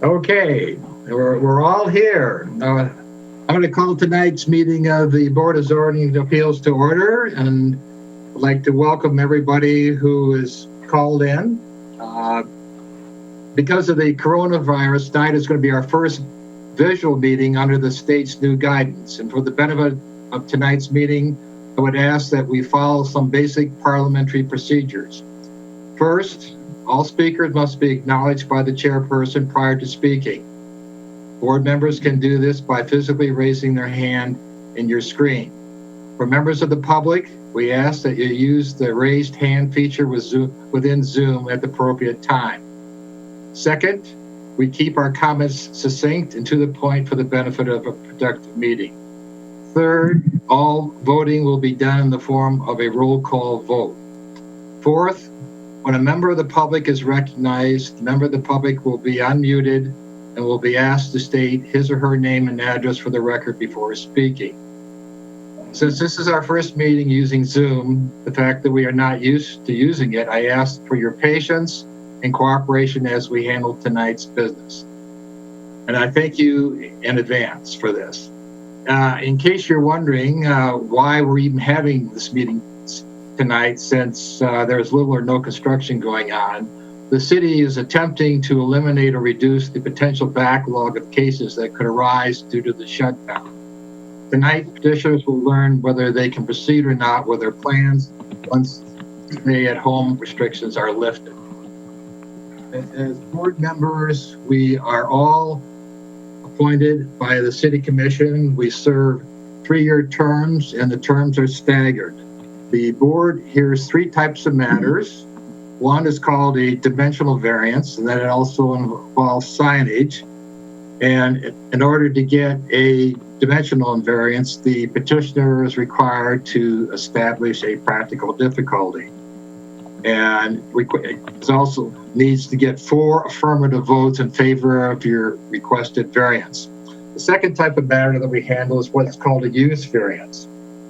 Okay, we're all here. I'm going to call tonight's meeting of the Board of Zoning Appeals to order, and I'd like to welcome everybody who is called in. Because of the coronavirus, tonight is going to be our first visual meeting under the state's new guidance. And for the benefit of tonight's meeting, I would ask that we follow some basic parliamentary procedures. First, all speakers must be acknowledged by the chairperson prior to speaking. Board members can do this by physically raising their hand in your screen. For members of the public, we ask that you use the raised hand feature within Zoom at the appropriate time. Second, we keep our comments succinct and to the point for the benefit of a productive meeting. Third, all voting will be done in the form of a roll call vote. Fourth, when a member of the public is recognized, the member of the public will be unmuted and will be asked to state his or her name and address for the record before speaking. Since this is our first meeting using Zoom, the fact that we are not used to using it, I ask for your patience and cooperation as we handle tonight's business. And I thank you in advance for this. In case you're wondering why we're even having this meeting tonight, since there's little or no construction going on, the city is attempting to eliminate or reduce the potential backlog of cases that could arise due to the shutdown. Tonight, petitioners will learn whether they can proceed or not with their plans once stay-at-home restrictions are lifted. As board members, we are all appointed by the City Commission. We serve 3-year terms, and the terms are staggered. The board hears 3 types of matters. One is called a dimensional variance, and that it also involves signage. And in order to get a dimensional variance, the petitioner is required to establish a practical difficulty. And it also needs to get 4 affirmative votes in favor of your requested variance. The second type of matter that we handle is what's called a use variance.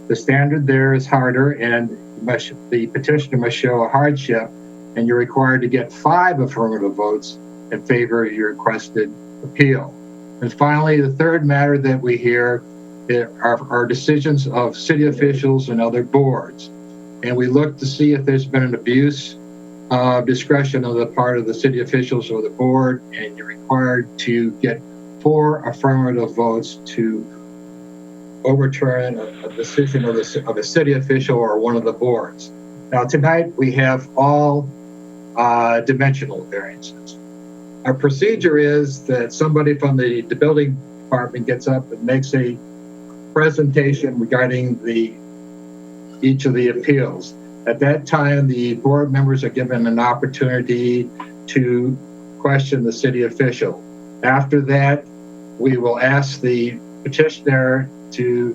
The standard there is harder, and the petitioner must show a hardship, and you're required to get 5 affirmative votes in favor of your requested appeal. And finally, the third matter that we hear are decisions of city officials and other boards. And we look to see if there's been an abuse of discretion on the part of the city officials or the board, and you're required to get 4 affirmative votes to overturn a decision of a city official or one of the boards. Now, tonight we have all dimensional variances. Our procedure is that somebody from the building department gets up and makes a presentation regarding each of the appeals. At that time, the board members are given an opportunity to question the city official. After that, we will ask the petitioner to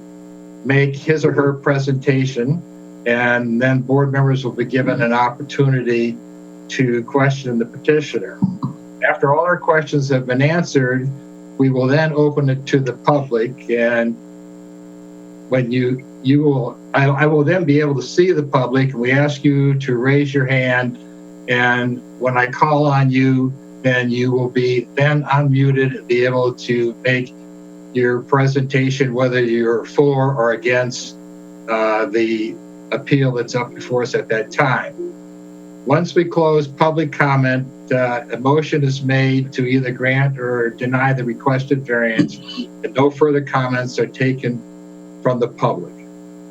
make his or her presentation, and then board members will be given an opportunity to question the petitioner. After all our questions have been answered, we will then open it to the public, and when I will then be able to see the public, and we ask you to raise your hand, and when I call on you, then you will be then unmuted and be able to make your presentation, whether you're for or against the appeal that's up before us at that time. Once we close public comment, a motion is made to either grant or deny the requested variance, and no further comments are taken from the public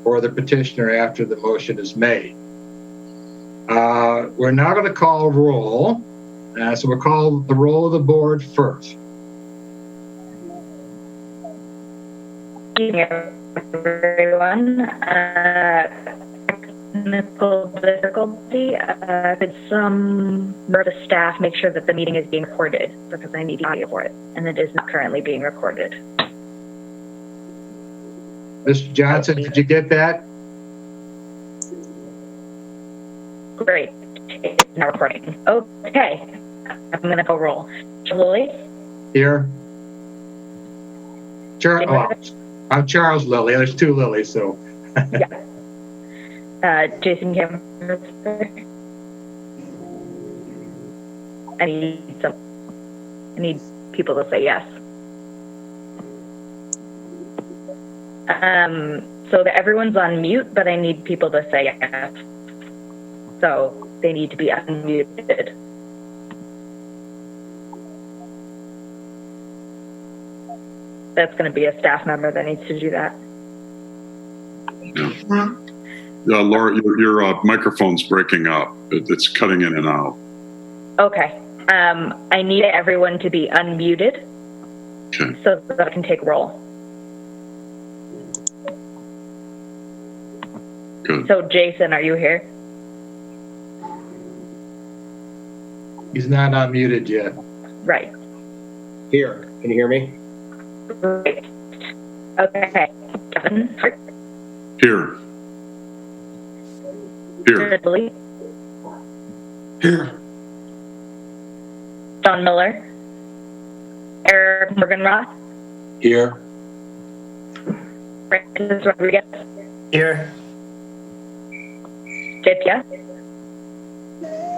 or the petitioner after the motion is made. We're now going to call roll. So we'll call the roll of the board first. Everyone, technical difficulty. Could some member of the staff make sure that the meeting is being recorded, because I need audio for it, and it is not currently being recorded. Mr. Johnson, did you get that? Great. It's now recording. Okay. I'm going to go roll. Lily? Here. I'm Charles Lilly. There's 2 Lilies, so. Yeah. Jason Cameron. I need people to say yes. So that everyone's on mute, but I need people to say yes. So they need to be unmuted. That's going to be a staff member that needs to do that. Yeah. Laura, your microphone's breaking up. It's cutting in and out. Okay. I need everyone to be unmuted. Okay. So that I can take roll. Good. So Jason, are you here? He's not unmuted yet. Right. Here. Can you hear me? Right. Okay. Kevin Hart. Here. Here. Ridley. Here. John Miller. Eric Morganroth. Here. Francis Rodriguez. Here. Jitya.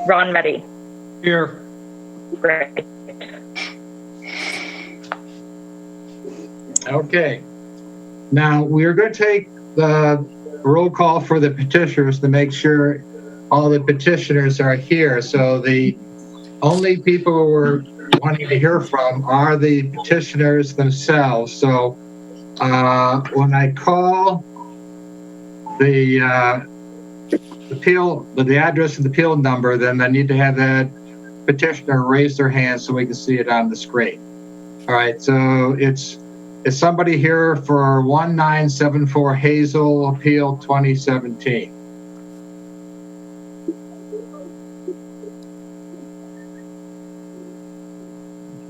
Ron Meddy. Here. Great. Okay. Now we're going to take the roll call for the petitioners to make sure all the petitioners are here. So the only people who we're wanting to hear from are the petitioners themselves. So when I call the appeal, the address of the appeal number, then I need to have that petitioner raise their hand so we can see it on the screen. All right, so is somebody here for 1974 Hazel Appeal 2017?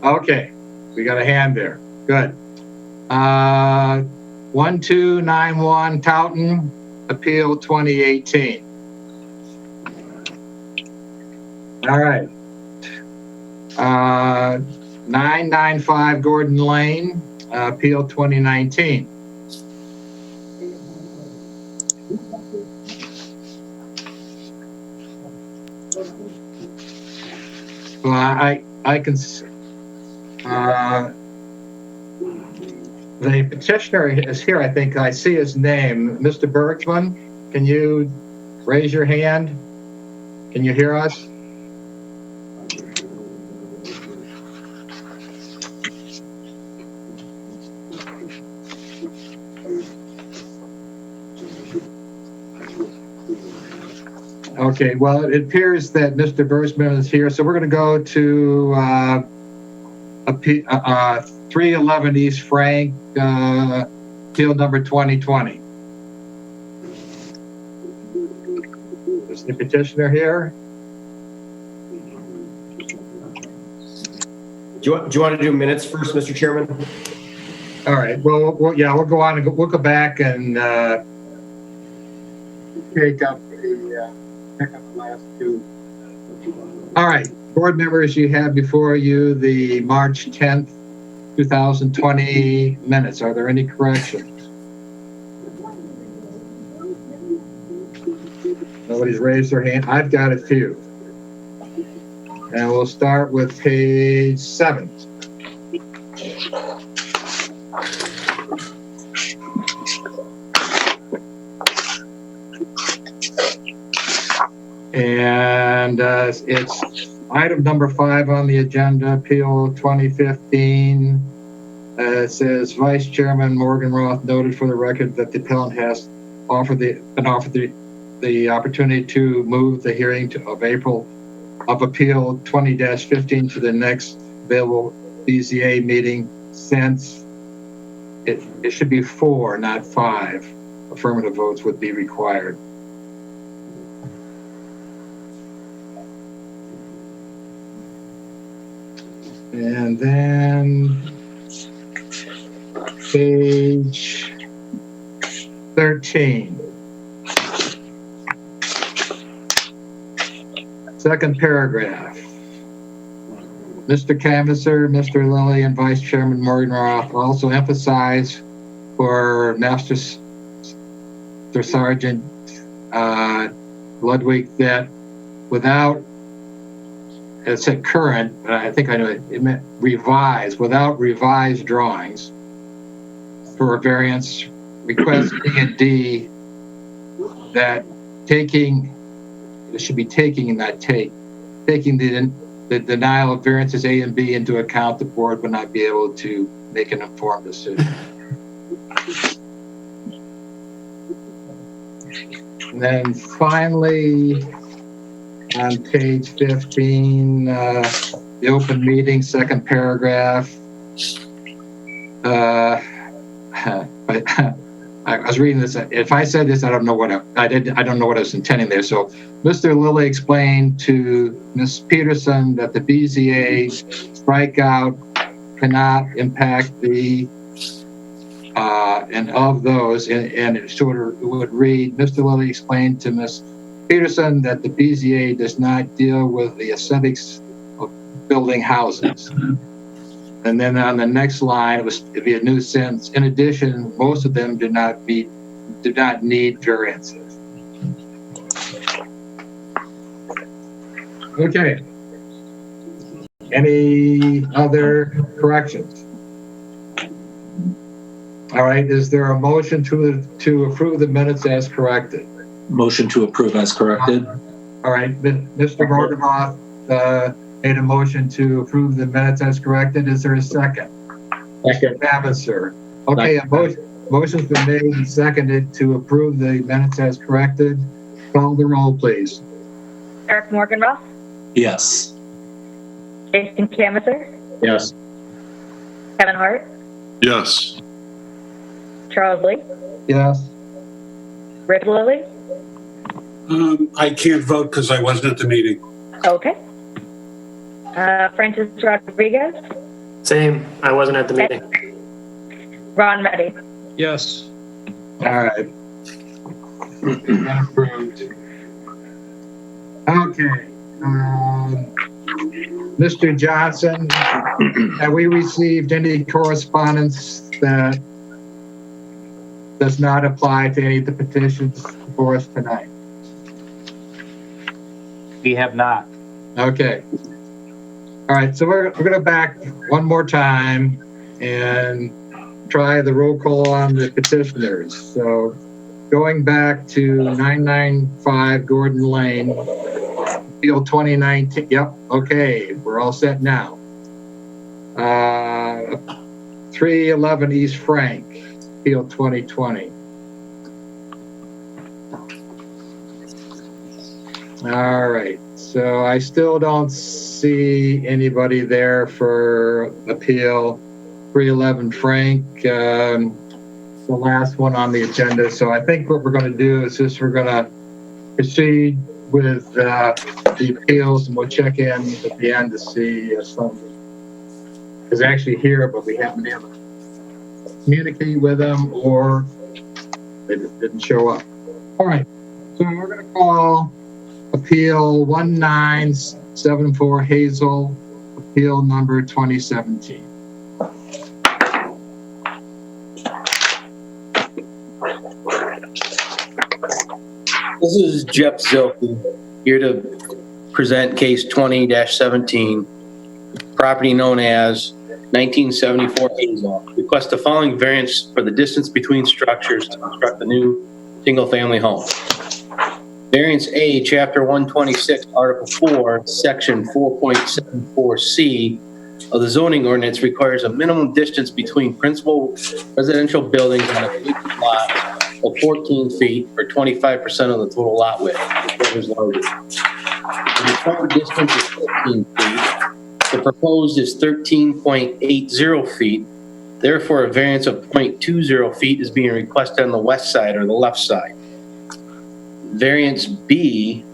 Okay, we got a hand there. Good. 1291 Towton Appeal 2018. All right. 995 Gordon Lane Appeal 2019. Well, I can. The petitioner is here. I think I see his name, Mr. Bergsman. Can you raise your hand? Can you hear us? Okay, well, it appears that Mr. Bergsman is here, so we're going to go to 311 East Frank, appeal number 2020. Is the petitioner here? Do you want to do minutes first, Mr. Chairman? All right, well, we'll go on and we'll go back and pick up the last two. All right, board members, you have before you the March 10th, 2020 minutes. Are there any corrections? Nobody's raised their hand. I've got a few. And we'll start with page 7. And it's item number 5 on the agenda, Appeal 2015. It says Vice Chairman Morgan Roth noted for the record that the appellant has been offered the opportunity to move the hearing of April of Appeal 20-15 to the next available BZA meeting, since it should be 4, not 5. Affirmative votes would be required. And then page 13. Second paragraph. Mr. Canvasser, Mr. Lilly, and Vice Chairman Morgan Roth also emphasize for Master Sergeant Ludwig that without it said current, but I think I know it meant revised, without revised drawings for a variance request B and D, that taking, it should be taking and not taking the denial of variances A and B into account, the board would not be able to make an informed decision. And then finally, on page 15, the open meeting, second paragraph. I was reading this. If I said this, I don't know what I don't know what I was intending there. So, Mr. Lilly explained to Ms. Peterson that the BZA strikeout cannot impact the and of those, and it would read. Mr. Lilly explained to Ms. Peterson that the BZA does not deal with the aesthetics of building houses. And then on the next line, it'd be a new sentence. In addition, most of them do not need variances. Okay. Any other corrections? All right. Is there a motion to approve the minutes as corrected? Motion to approve as corrected. All right. Mr. Morgenroth made a motion to approve the minutes as corrected. Is there a second? Second. Bavisser. Okay, a motion's been made and seconded to approve the minutes as corrected. Call the roll, please. Eric Morgenroth, Yes. Jason Camiser, Yes. Kevin Hart, Yes. Charles Lee, Yes. Rick Lilly. I can't vote because I wasn't at the meeting. Okay. Francis Rodriguez, Same. I wasn't at the meeting. Ron Meddy. Yes. All right. Approved. Okay. Mr. Johnson, have we received any correspondence that does not apply to any of the petitions for us tonight? We have not. Okay. All right, so we're going to back one more time and try the roll call on the petitioners. So going back to 995 Gordon Lane, Appeal 2019. Yep, okay, we're all set now. 311 East Frank, Appeal 2020. All right, so I still don't see anybody there for Appeal 311 Frank, the last one on the agenda. So I think what we're going to do is just we're going to proceed with the appeals, and we'll check in at the end to see if somebody is actually here, but we haven't been able to communicate with them or they just didn't show up. All right, so we're going to call Appeal 1974 Hazel, Appeal number 2017. This is Jeff Zilke, here to present case 20-17, property known as 1974 Hazel. Request the following variance for the distance between structures to construct a new single-family home. Variance A, Chapter 126, Article 4, Section 4.74C of the zoning ordinance requires a minimum distance between principal residential buildings on a vacant lot of 14 feet or 25% of the total lot width, whichever is larger. The required distance is 15 feet. The proposed is 13.80 feet. Therefore, a variance of 0.20 feet is being requested on the west side or the left side. Variance B,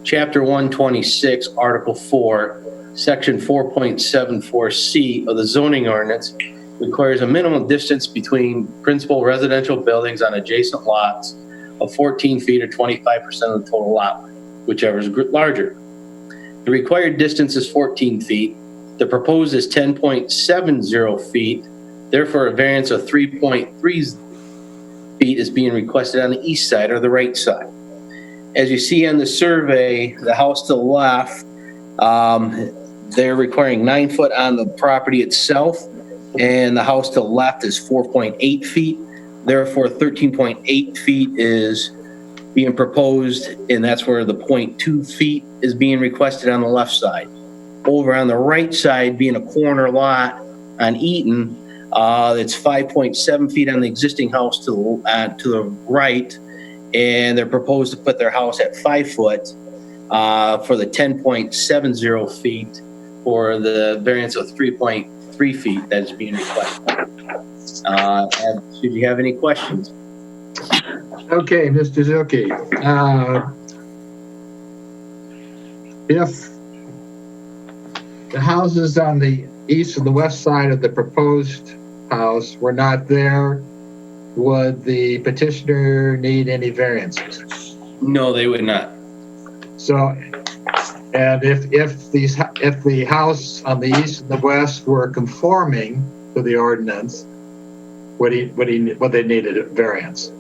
Chapter 126, Article 4, Section 4.74C of the zoning ordinance requires a minimum distance between principal residential buildings on adjacent lots of 14 feet or 25% of the total lot, whichever is larger. The required distance is 14 feet. The proposed is 10.70 feet. Therefore, a variance of 3.3 feet is being requested on the east side or the right side. As you see on the survey, the house to the left They're requiring 9 foot on the property itself, and the house to the left is 4.8 feet. Therefore, 13.8 feet is being proposed, and that's where the 0.2 feet is being requested on the left side. Over on the right side, being a corner lot on Eaton, it's 5.7 feet on the existing house to the right, and they're proposed to put their house at 5 foot for the 10.70 feet for the variance of 3.3 feet that is being requested. Should you have any questions? Okay, Mr. Zilke. If the houses on the east and the west side of the proposed house were not there, would the petitioner need any variances? No, they would not. So, and if the house on the east and the west were conforming to the ordinance, would they need a variance?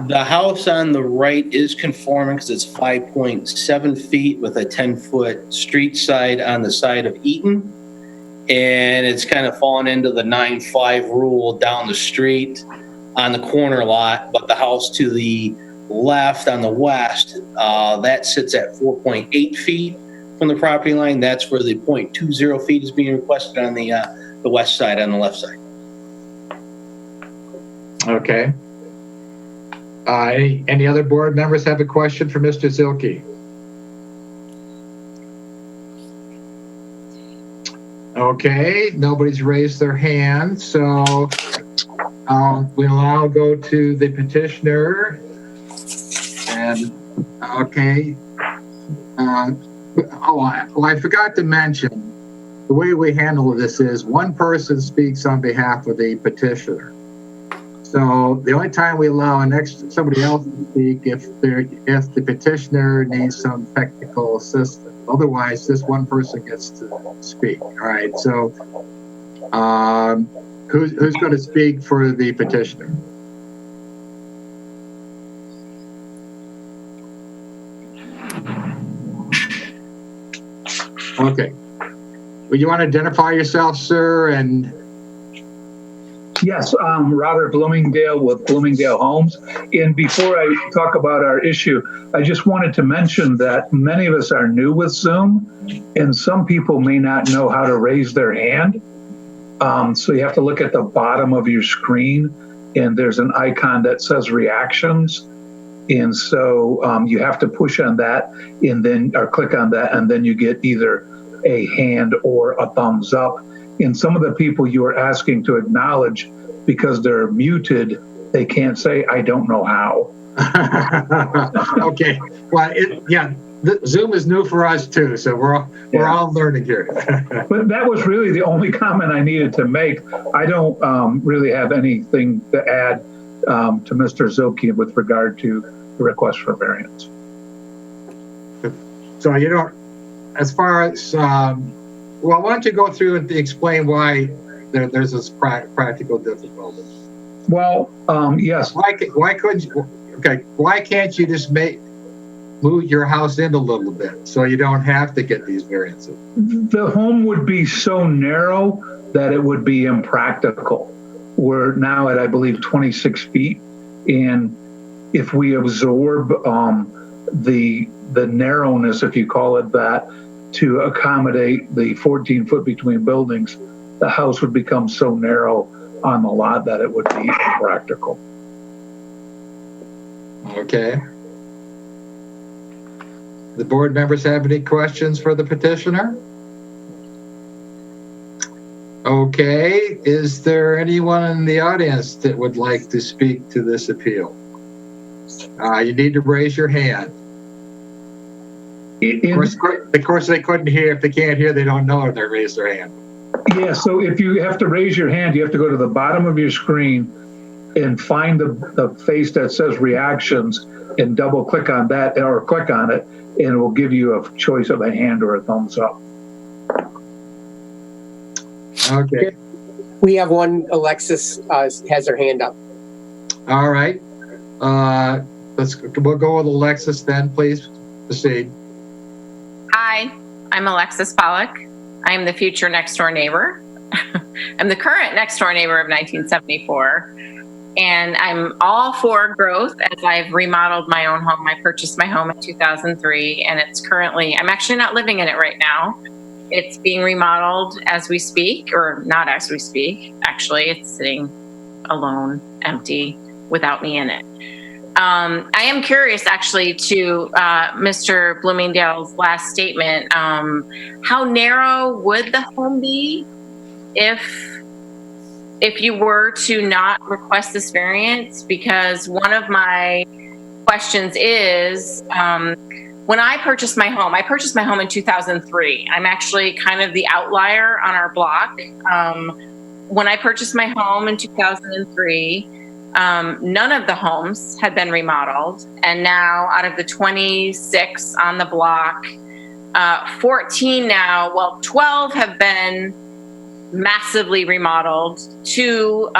The house on the right is conforming because it's 5.7 feet with a 10-foot street side on the side of Eaton. And it's kind of fallen into the 9-5 rule down the street on the corner lot. But the house to the left on the west, that sits at 4.8 feet from the property line. That's where the 0.20 feet is being requested on the west side, on the left side. Okay. Any other board members have a question for Mr. Zilke? Okay, nobody's raised their hand, so we'll now go to the petitioner. And okay, I forgot to mention, the way we handle this is one person speaks on behalf of the petitioner. So the only time we allow somebody else to speak if the petitioner needs some technical assistance. Otherwise, this one person gets to speak. All right. So who's going to speak for the petitioner? Okay. Well, you want to identify yourself, sir, and Yes, Robert Bloomingdale with Bloomingdale Homes. And before I talk about our issue, I just wanted to mention that many of us are new with Zoom, and some people may not know how to raise their hand. So you have to look at the bottom of your screen, and there's an icon that says reactions. And so you have to push on that or click on that, and then you get either a hand or a thumbs up. And some of the people you are asking to acknowledge, because they're muted, they can't say, I don't know how. Okay. Well, Zoom is new for us too, so we're all learning here. But that was really the only comment I needed to make. I don't really have anything to add to Mr. Zilke with regard to the request for variance. So you don't, as far as, well, why don't you go through and explain why there's this practical difficulty? Well, yes. Why couldn't you? Okay, why can't you just move your house in a little bit so you don't have to get these variances? The home would be so narrow that it would be impractical. We're now at, I believe, 26 feet, and if we absorb the narrowness, if you call it that, to accommodate the 14 foot between buildings, the house would become so narrow on the lot that it would be impractical. Okay. The board members have any questions for the petitioner? Okay. Is there anyone in the audience that would like to speak to this appeal? You need to raise your hand. Of course, they couldn't hear. If they can't hear, they don't know if they raised their hand. Yeah, so if you have to raise your hand, you have to go to the bottom of your screen and find the face that says reactions and double click on that or click on it, and it will give you a choice of a hand or a thumbs up. Okay. We have one. Alexis has her hand up. All right. We'll go with Alexis then, please proceed. Hi, I'm Alexis Pollock. I am the future next door neighbor. I'm the current next door neighbor of 1974. And I'm all for growth as I've remodeled my own home. I purchased my home in 2003 and it's currently, I'm actually not living in it right now. It's being remodeled as we speak, or not as we speak. Actually, it's sitting alone, empty, without me in it. I am curious, actually, to Mr. Bloomingdale's last statement. How narrow would the home be if you were to not request this variance? Because one of my questions is, when I purchased my home in 2003. I'm actually kind of the outlier on our block. When I purchased my home in 2003, none of the homes had been remodeled. And now out of the 26 on the block, 14 now, well, 12 have been massively remodeled. 2,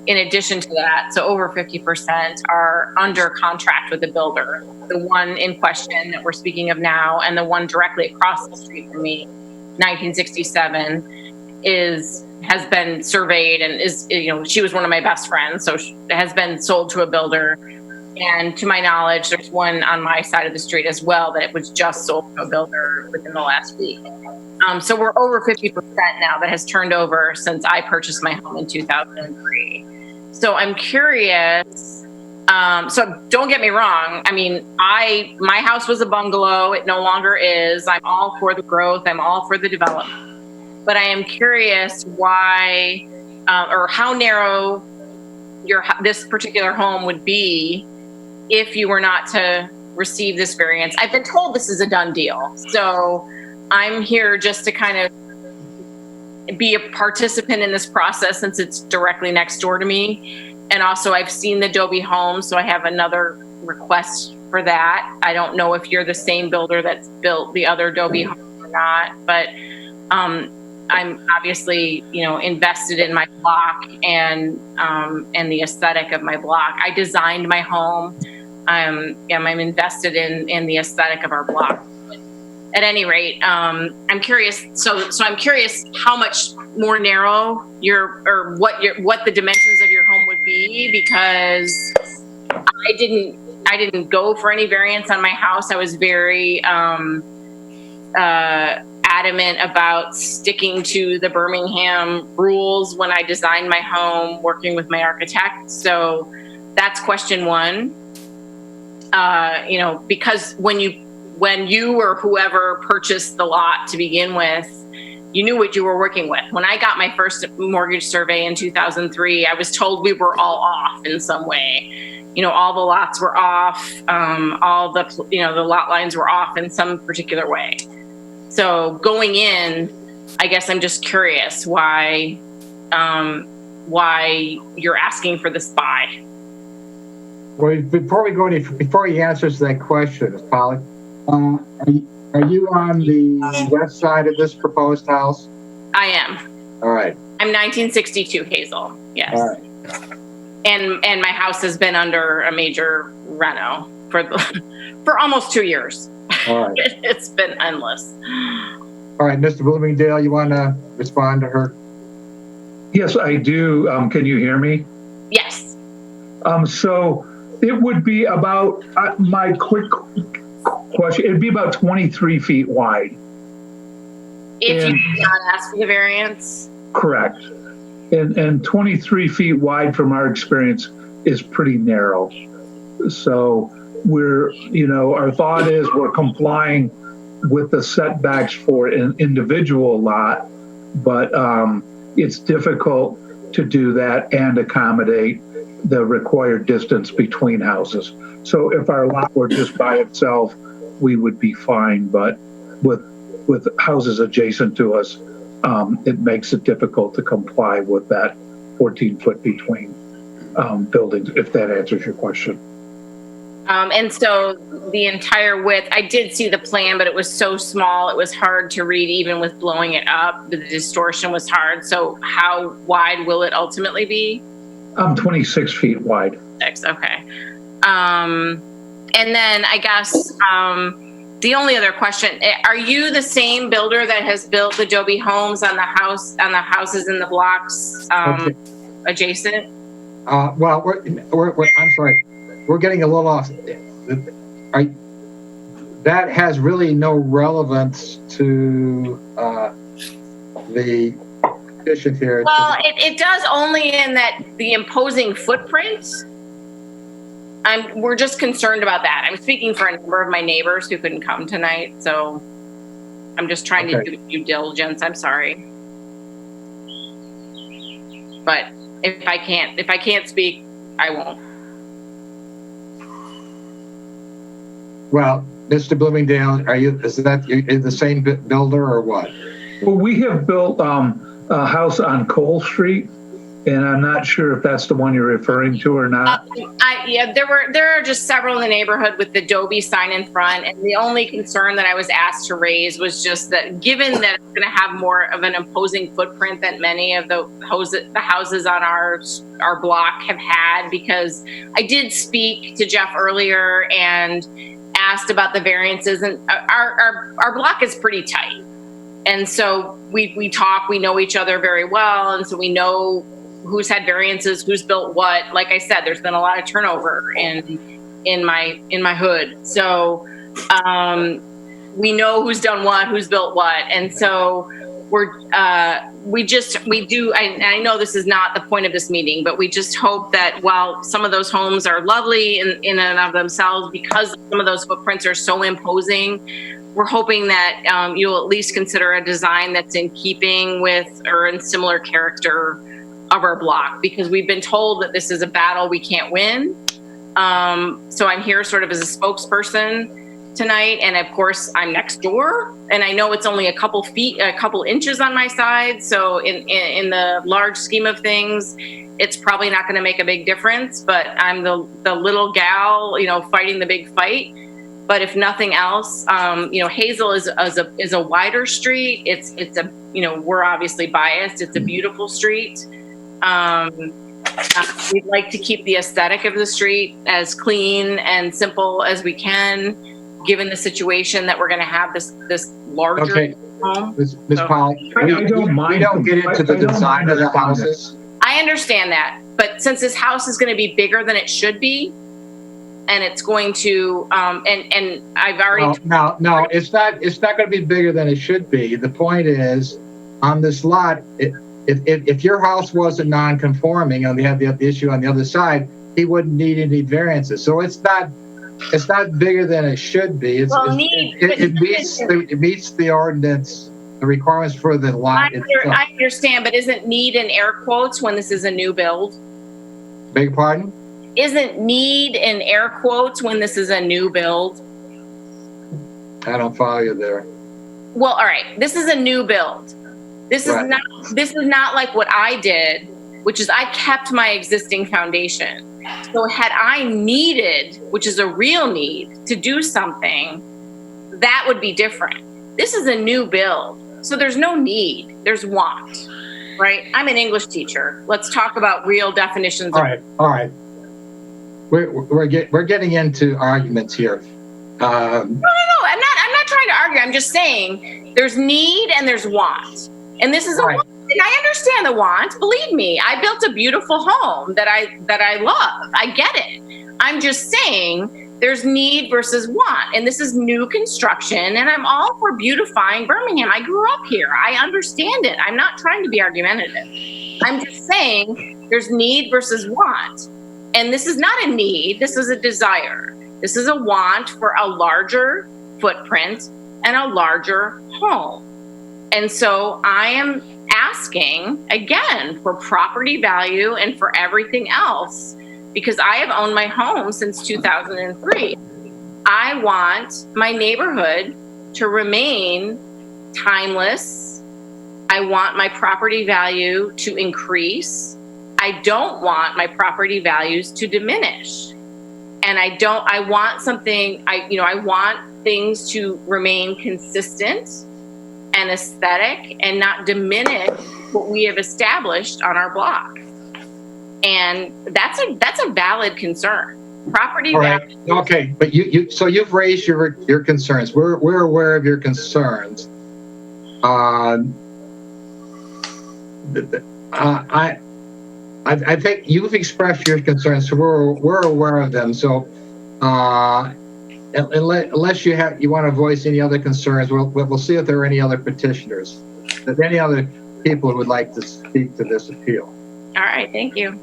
in addition to that, so over 50% are under contract with the builder. The one in question that we're speaking of now, and the one directly across the street from me, 1967, has been surveyed and is, she was one of my best friends, so it has been sold to a builder. And to my knowledge, there's one on my side of the street as well that it was just sold to a builder within the last week. So we're over 50% now that has turned over since I purchased my home in 2003. So I'm curious. So don't get me wrong. I mean, my house was a bungalow. It no longer is. I'm all for the growth. I'm all for the development. But I am curious why, or how narrow this particular home would be if you were not to receive this variance. I've been told this is a done deal. So I'm here just to kind of be a participant in this process since it's directly next door to me. And also I've seen the Adobe home, so I have another request for that. I don't know if you're the same builder that's built the other Adobe home or not, but I'm obviously, invested in my block and the aesthetic of my block. I designed my home. I'm invested in the aesthetic of our block. At any rate, I'm curious. So I'm curious how much more narrow what the dimensions of your home would be, because I didn't go for any variance on my house. I was very adamant about sticking to the Birmingham rules when I designed my home, working with my architect. So that's question one. Because when you or whoever purchased the lot to begin with, you knew what you were working with. When I got my first mortgage survey in 2003, I was told we were all off in some way. All the lots were off. All the lot lines were off in some particular way. So going in, I guess I'm just curious why you're asking for this buy. Well, before he answers that question, Ms. Pollock, are you on the west side of this proposed house? I am. All right. I'm 1962 Hazel. Yes. All right. And my house has been under a major reno for almost 2 years. All right. It's been endless. All right, Mr. Bloomingdale, you want to respond to her? Yes, I do. Can you hear me? Yes. So it would be about, my quick question, it'd be about 23 feet wide. If you did not ask for the variance? Correct. And 23 feet wide from our experience is pretty narrow. So our thought is we're complying with the setbacks for an individual lot, but it's difficult to do that and accommodate the required distance between houses. So if our lot were just by itself, we would be fine, but with houses adjacent to us, it makes it difficult to comply with that 14 foot between buildings, if that answers your question. And so the entire width, I did see the plan, but it was so small, it was hard to read even with blowing it up. The distortion was hard. So how wide will it ultimately be? 26 feet wide. Okay. And then I guess The only other question, are you the same builder that has built the Adobe homes on the houses in the blocks Okay. adjacent? Well, I'm sorry, we're getting a little off. That has really no relevance to the issue here. Well, it does only in that the imposing footprint. We're just concerned about that. I'm speaking for a number of my neighbors who couldn't come tonight, so I'm just trying to do due diligence. I'm sorry, but if I can't speak, I won't. Well, Mr. Bloomingdale, is that the same builder or what? Well, we have built a house on Cole Street, and I'm not sure if that's the one you're referring to or not. Yeah, there are just several in the neighborhood with the Adobe sign in front, and the only concern that I was asked to raise was just that, given that it's going to have more of an imposing footprint than many of the houses on our block have had, because I did speak to Jeff earlier and asked about the variances, and our block is pretty tight, and so we talk, we know each other very well, and so we know who's had variances, who's built what. Like I said, there's been a lot of turnover in my hood. So we know who's done what, who's built what. And so I know this is not the point of this meeting, but we just hope that while some of those homes are lovely in and of themselves, because some of those footprints are so imposing, we're hoping that you'll at least consider a design that's in keeping with or in similar character of our block, because we've been told that this is a battle we can't win. So I'm here sort of as a spokesperson tonight, and of course I'm next door, and I know it's only a couple inches on my side, so in the large scheme of things, it's probably not going to make a big difference, but I'm the little gal, fighting the big fight. But if nothing else, Hazel is a wider street. It's a, we're obviously biased. It's a beautiful street. We'd like to keep the aesthetic of the street as clean and simple as we can, given the situation that we're going to have this larger home. Ms. Pollock, we don't get into the design of the houses. I understand that, but since this house is going to be bigger than it should be, and it's going to, and I've already. No, it's not going to be bigger than it should be. The point is, on this lot, if your house wasn't non-conforming and we had the issue on the other side, he wouldn't need any variances. So it's not bigger than it should be. It meets the ordinance, the requirements for the lot. I understand, but isn't need in air quotes when this is a new build? Beg your pardon? Isn't need in air quotes when this is a new build? I don't follow you there. Well, all right. This is a new build. This is not like what I did, which is I kept my existing foundation. So had I needed, which is a real need, to do something, that would be different. This is a new build. So there's no need, there's want, right? I'm an English teacher. Let's talk about real definitions. All right. We're getting into arguments here. No. I'm not trying to argue. I'm just saying there's need and there's want, and this is a want. And I understand the want. Believe me, I built a beautiful home that I love. I get it. I'm just saying there's need versus want, and this is new construction, and I'm all for beautifying Birmingham. I grew up here. I understand it. I'm not trying to be argumentative. I'm just saying there's need versus want. And this is not a need, this is a desire. This is a want for a larger footprint and a larger home. And so I am asking, again, for property value and for everything else, because I have owned my home since 2003. I want my neighborhood to remain timeless. I want my property value to increase. I don't want my property values to diminish. And I want things to remain consistent and aesthetic and not diminish what we have established on our block. And that's a valid concern. property All right. value. Okay, but so you've raised your concerns. We're aware of your concerns. I think you've expressed your concerns, so we're aware of them. So, unless you want to voice any other concerns, we'll see if there are any other petitioners, if any other people who would like to speak to this appeal. All right, thank you.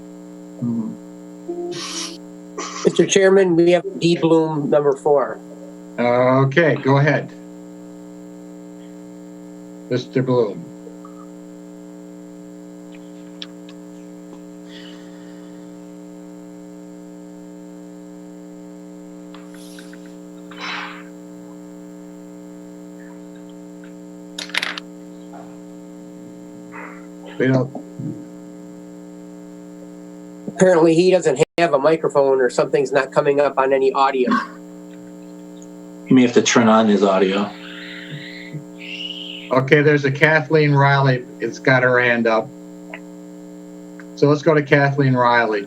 Mr. Chairman, we have D. Bloom, number 4. Okay, go ahead, Mr. Bloom. We don't. Apparently he doesn't have a microphone or something's not coming up on any audio. He may have to turn on his audio. Okay, there's a Kathleen Riley. It's got her hand up. So let's go to Kathleen Riley.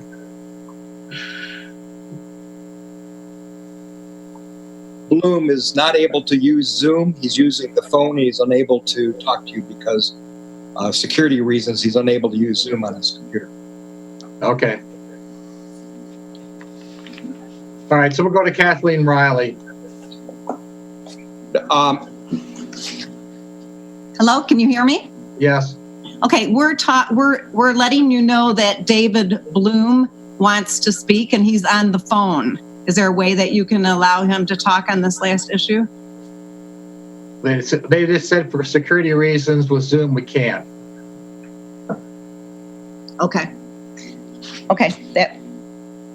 Bloom is not able to use Zoom. He's using the phone. He's unable to talk to you because of security reasons. He's unable to use Zoom on his computer. Okay. All right, so we'll go to Kathleen Riley. Hello, can you hear me? Yes. Okay, we're letting you know that David Bloom wants to speak and he's on the phone. Is there a way that you can allow him to talk on this last issue? They just said for security reasons with Zoom we can't. Okay. Okay,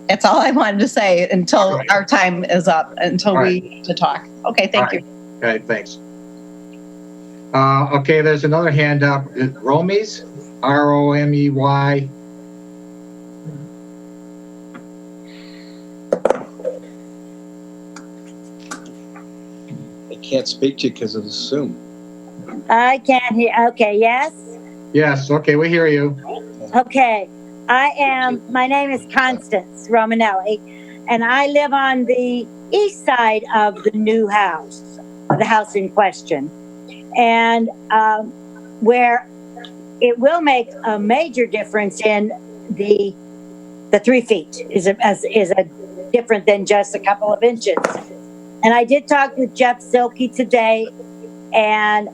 that's all I wanted to say until our time is up, until we need to talk. Okay, thank you. Okay, thanks. Okay, there's another hand up. Romey's, R-O-M-E-Y. I can't speak to you because of Zoom. I can't hear. Okay, yes? Yes, okay, we hear you. Okay. My name is Constance Romanelli, and I live on the east side of the new house, the house in question. And where it will make a major difference in the 3 feet is different than just a couple of inches. And I did talk with Jeff Silke today, and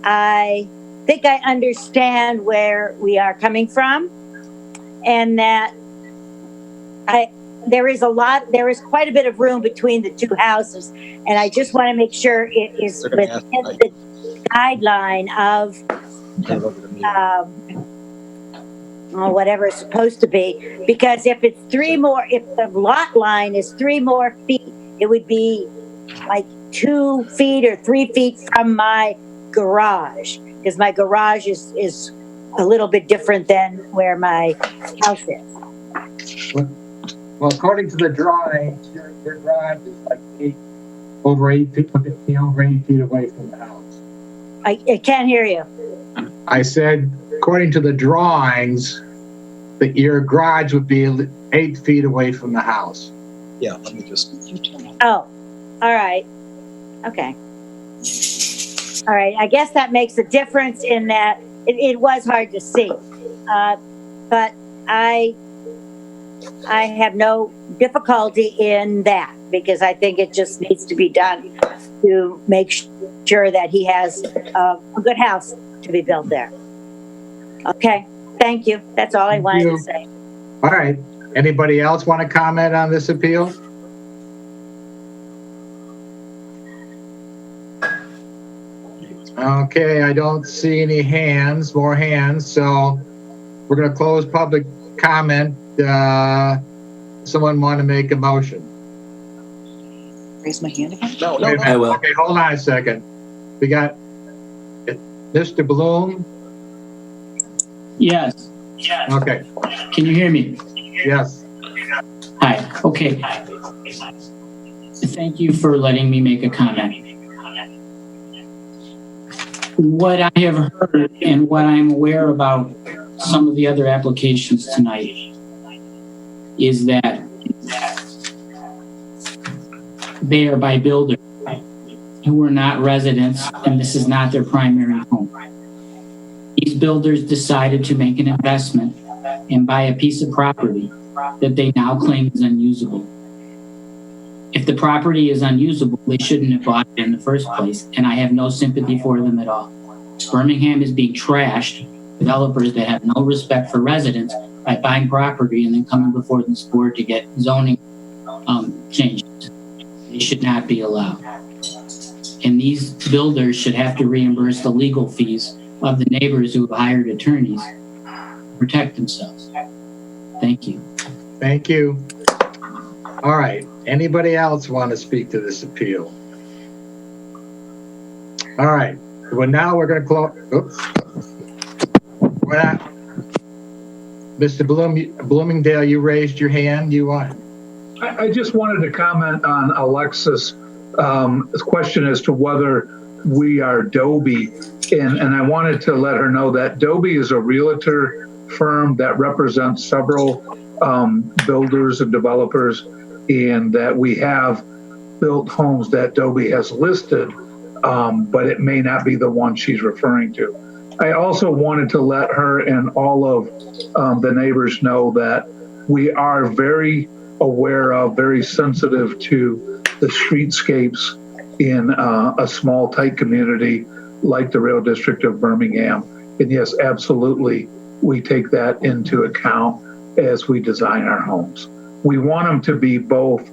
I think I understand where we are coming from, and that there is quite a bit of room between the two houses, and I just want to make sure it is within the guideline of whatever it's supposed to be. Because if it's if the lot line is 3 more feet, it would be like 2 feet or 3 feet from my garage, because my garage is a little bit different than where my house is. Well, according to the drawing, your garage is like over 8 feet away from the house. I can't hear you. I said, according to the drawings, that your garage would be 8 feet away from the house. Yeah, let me just. Oh, all right. Okay. All right. I guess that makes a difference in that it was hard to see. But I have no difficulty in that, because I think it just needs to be done to make sure that he has a good house to be built there. Okay. Thank you. That's all I wanted to say. All right. Anybody else want to comment on this appeal? Okay, I don't see any more hands, so we're going to close public comment. Someone want to make a motion? Raise my hand again? No, I will. Okay, hold on a second. We got Mr. Bloom. Yes. Okay. Can you hear me? Yes. Hi. Okay. Thank you for letting me make a comment. What I have heard and what I'm aware about some of the other applications tonight is that there by builders who are not residents, and this is not their primary home. These builders decided to make an investment and buy a piece of property that they now claim is unusable. If the property is unusable, they shouldn't have bought it in the first place, and I have no sympathy for them at all. Birmingham is being trashed, developers that have no respect for residents, by buying property and then coming before this board to get zoning changes. They should not be allowed. And these builders should have to reimburse the legal fees of the neighbors who have hired attorneys to protect themselves. Thank you. Thank you. All right. Anybody else want to speak to this appeal? All right. Well, now we're going to close. Oops. We're not. Mr. Bloomingdale, you raised your hand. You want? I just wanted to comment on Alexis' question as to whether we are Dobie. And I wanted to let her know that Dobie is a realtor firm that represents several builders and developers, and that we have built homes that Dobie has listed, but it may not be the one she's referring to. I also wanted to let her and all of the neighbors know that we are very aware of, very sensitive to the streetscapes in a small, tight community like the Rail District of Birmingham. And yes, absolutely, we take that into account as we design our homes. We want them to be both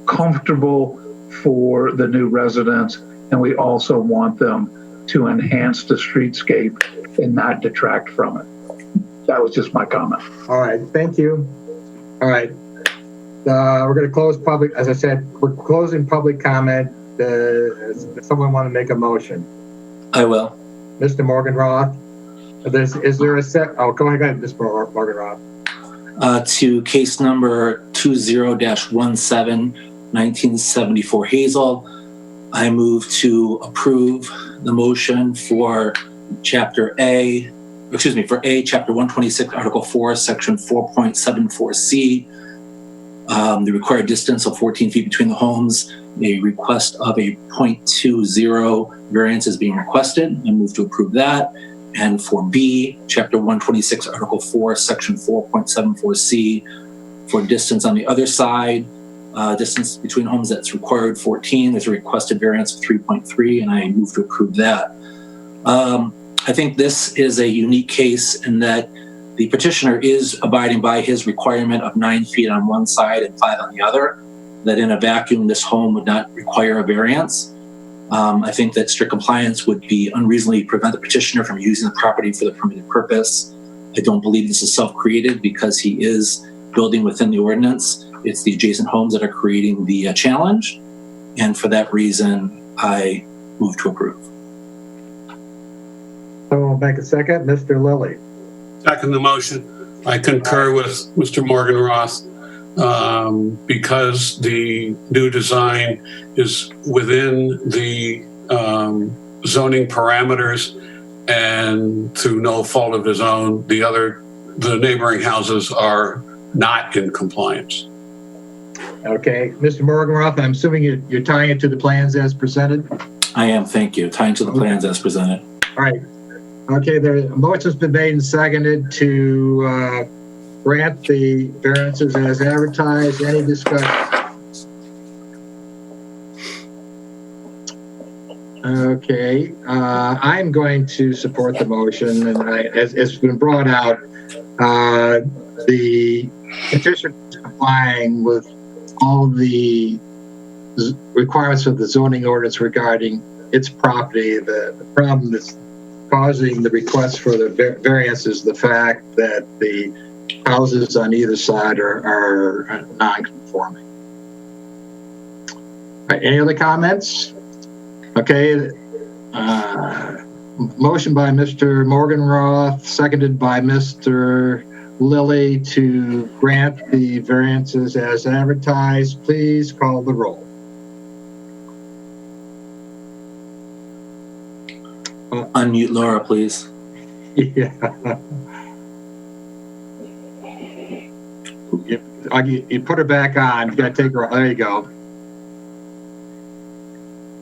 comfortable for the new residents, and we also want them to enhance the streetscape and not detract from it. That was just my comment. All right, thank you. All right, we're going to close public. As I said, we're closing public comment. Does someone want to make a motion? I will. Mr. Morgan Roth. Is there a set? Oh, go ahead, Mr. Morgan Roth. To case number 20-17, 1974 Hazel, I move to approve the motion for Chapter A, for A, Chapter 126, Article 4, Section 4.74C, the required distance of 14 feet between the homes. A request of a 0.20 variance is being requested. I move to approve that. And for B, Chapter 126, Article 4, Section 4.74C, for distance on the other side, distance between homes that's required 14, there's a requested variance of 3.3, and I move to approve that. I think this is a unique case in that the petitioner is abiding by his requirement of 9 feet on one side and 5 on the other, that in a vacuum, this home would not require a variance. I think that strict compliance would be unreasonably prevent the petitioner from using the property for the permitted purpose. I don't believe this is self-created because he is building within the ordinance. It's the adjacent homes that are creating the challenge. And for that reason, I move to approve. Someone will make a second. Mr. Lilly. Second the motion. I concur with Mr. Morgan Roth because the new design is within the zoning parameters, and through no fault of his own, the neighboring houses are not in compliance. Okay, Mr. Morgan Roth, I'm assuming you're tying it to the plans as presented? I am, thank you. Tying to the plans as presented. All right. Okay, the motion's been made and seconded to grant the variances as advertised. Any discussion? Okay, I'm going to support the motion, and as it's been brought out, the petition is complying with all the requirements of the zoning ordinance regarding its property. The problem that's causing the request for the variance is the fact that the houses on either side are non-conforming. All right, any other comments? Okay, motion by Mr. Morgan Roth, seconded by Mr. Lilly to grant the variances as advertised. Please call the roll. Unmute Laura, please. Yeah. You put her back on. You gotta take her. There you go.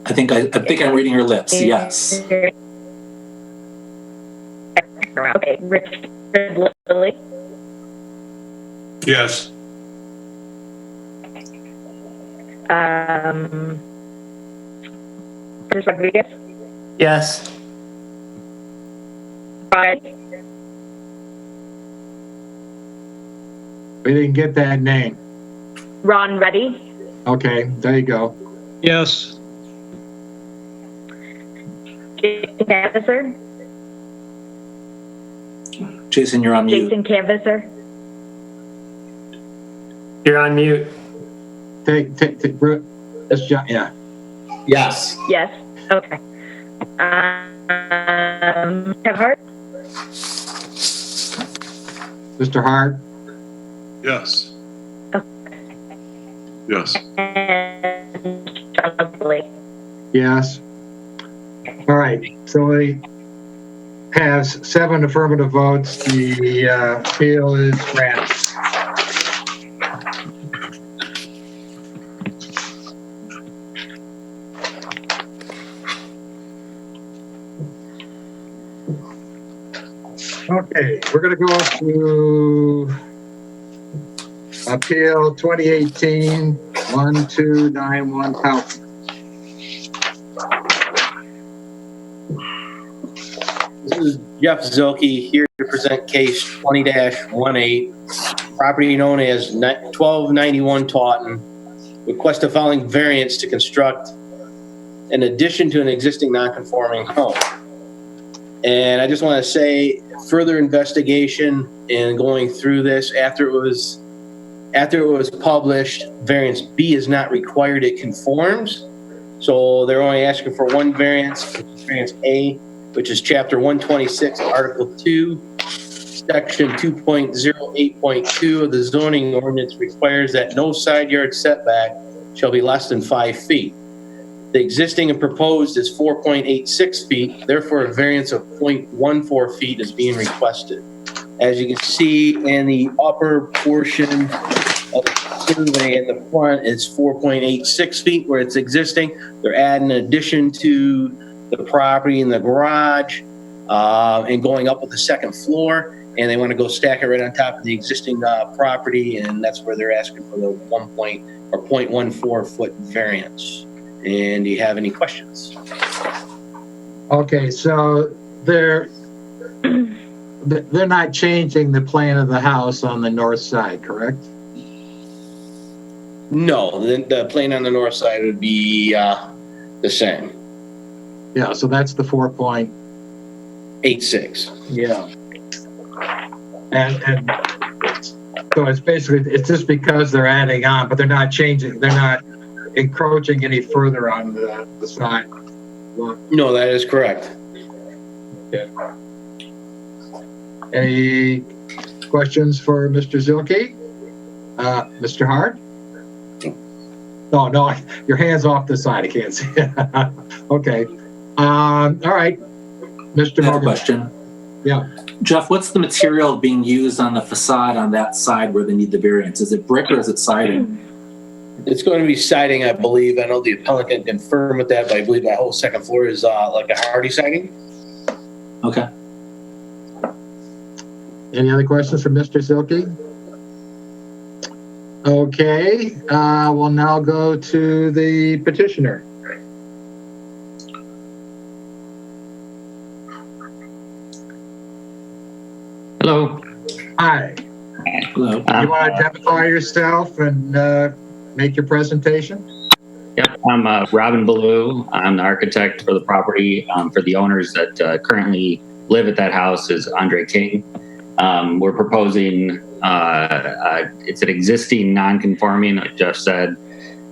I think I'm reading your lips. Yes. Okay, Richard Lilly, Yes. Chris Rodriguez, Yes. Brian, We didn't get that name. Ron Reddy, Okay, there you go. Yes. Jason Canvasser, Jason, you're on mute. Jason Canvasser, You're on mute. Take, that's John, yeah. Yes. yes, okay. Kevin Hart, Mr. Hart, Yes. okay. Yes. And Charles Lilly. yes. All right, so we have 7 affirmative votes. The appeal is granted. Okay, we're going to go to Appeal 2018-1291 Houghton. This is Jeff Zilke here to present case 20-18, property known as 1291 Taunton. Request the following variance to construct an addition to an existing non-conforming home. And I just want to say, further investigation and going through this after it was published, variance B is not required, it conforms. So they're only asking for one variance, which is variance A, which is chapter 126, article 2, section 2.08.2 of the zoning ordinance requires that no side yard setback shall be less than 5 feet. The existing and proposed is 4.86 feet, therefore a variance of 0.14 feet is being requested. As you can see in the upper portion of the survey in the front, it's 4.86 feet where it's existing. They're adding an addition to the property in the garage and going up with the second floor, and they want to go stack it right on top of the existing property, and that's where they're asking for the 0.14 foot variance. And do you have any questions? Okay, so they're not changing the plan of the house on the north side, correct? No, the plan on the north side would be the same. Yeah, so that's the 4.86. 86. Yeah. And so it's basically, it's just because they're adding on, but they're not changing, they're not encroaching any further on the side. No, that is correct. Okay. Any questions for Mr. Zilke? Mr. Hart? No, your hand's off the side. I can't see it. Okay. All right. Mr. I have a Morgan. question. Yeah. Jeff, what's the material being used on the facade on that side where they need the variance? Is it brick or is it siding? It's going to be siding, I believe. I know the appellant can confirm with that, but I believe that whole second floor is like a hardy siding. Okay. Any other questions for Mr. Zilke? Okay. We'll now go to the petitioner. Hello. Hi. Hello. You want to identify yourself and make your presentation? Yep, I'm Robin Ballou. I'm the architect for the property. For the owners that currently live at that house is Andre King. We're proposing, it's an existing non-conforming, like Jeff said.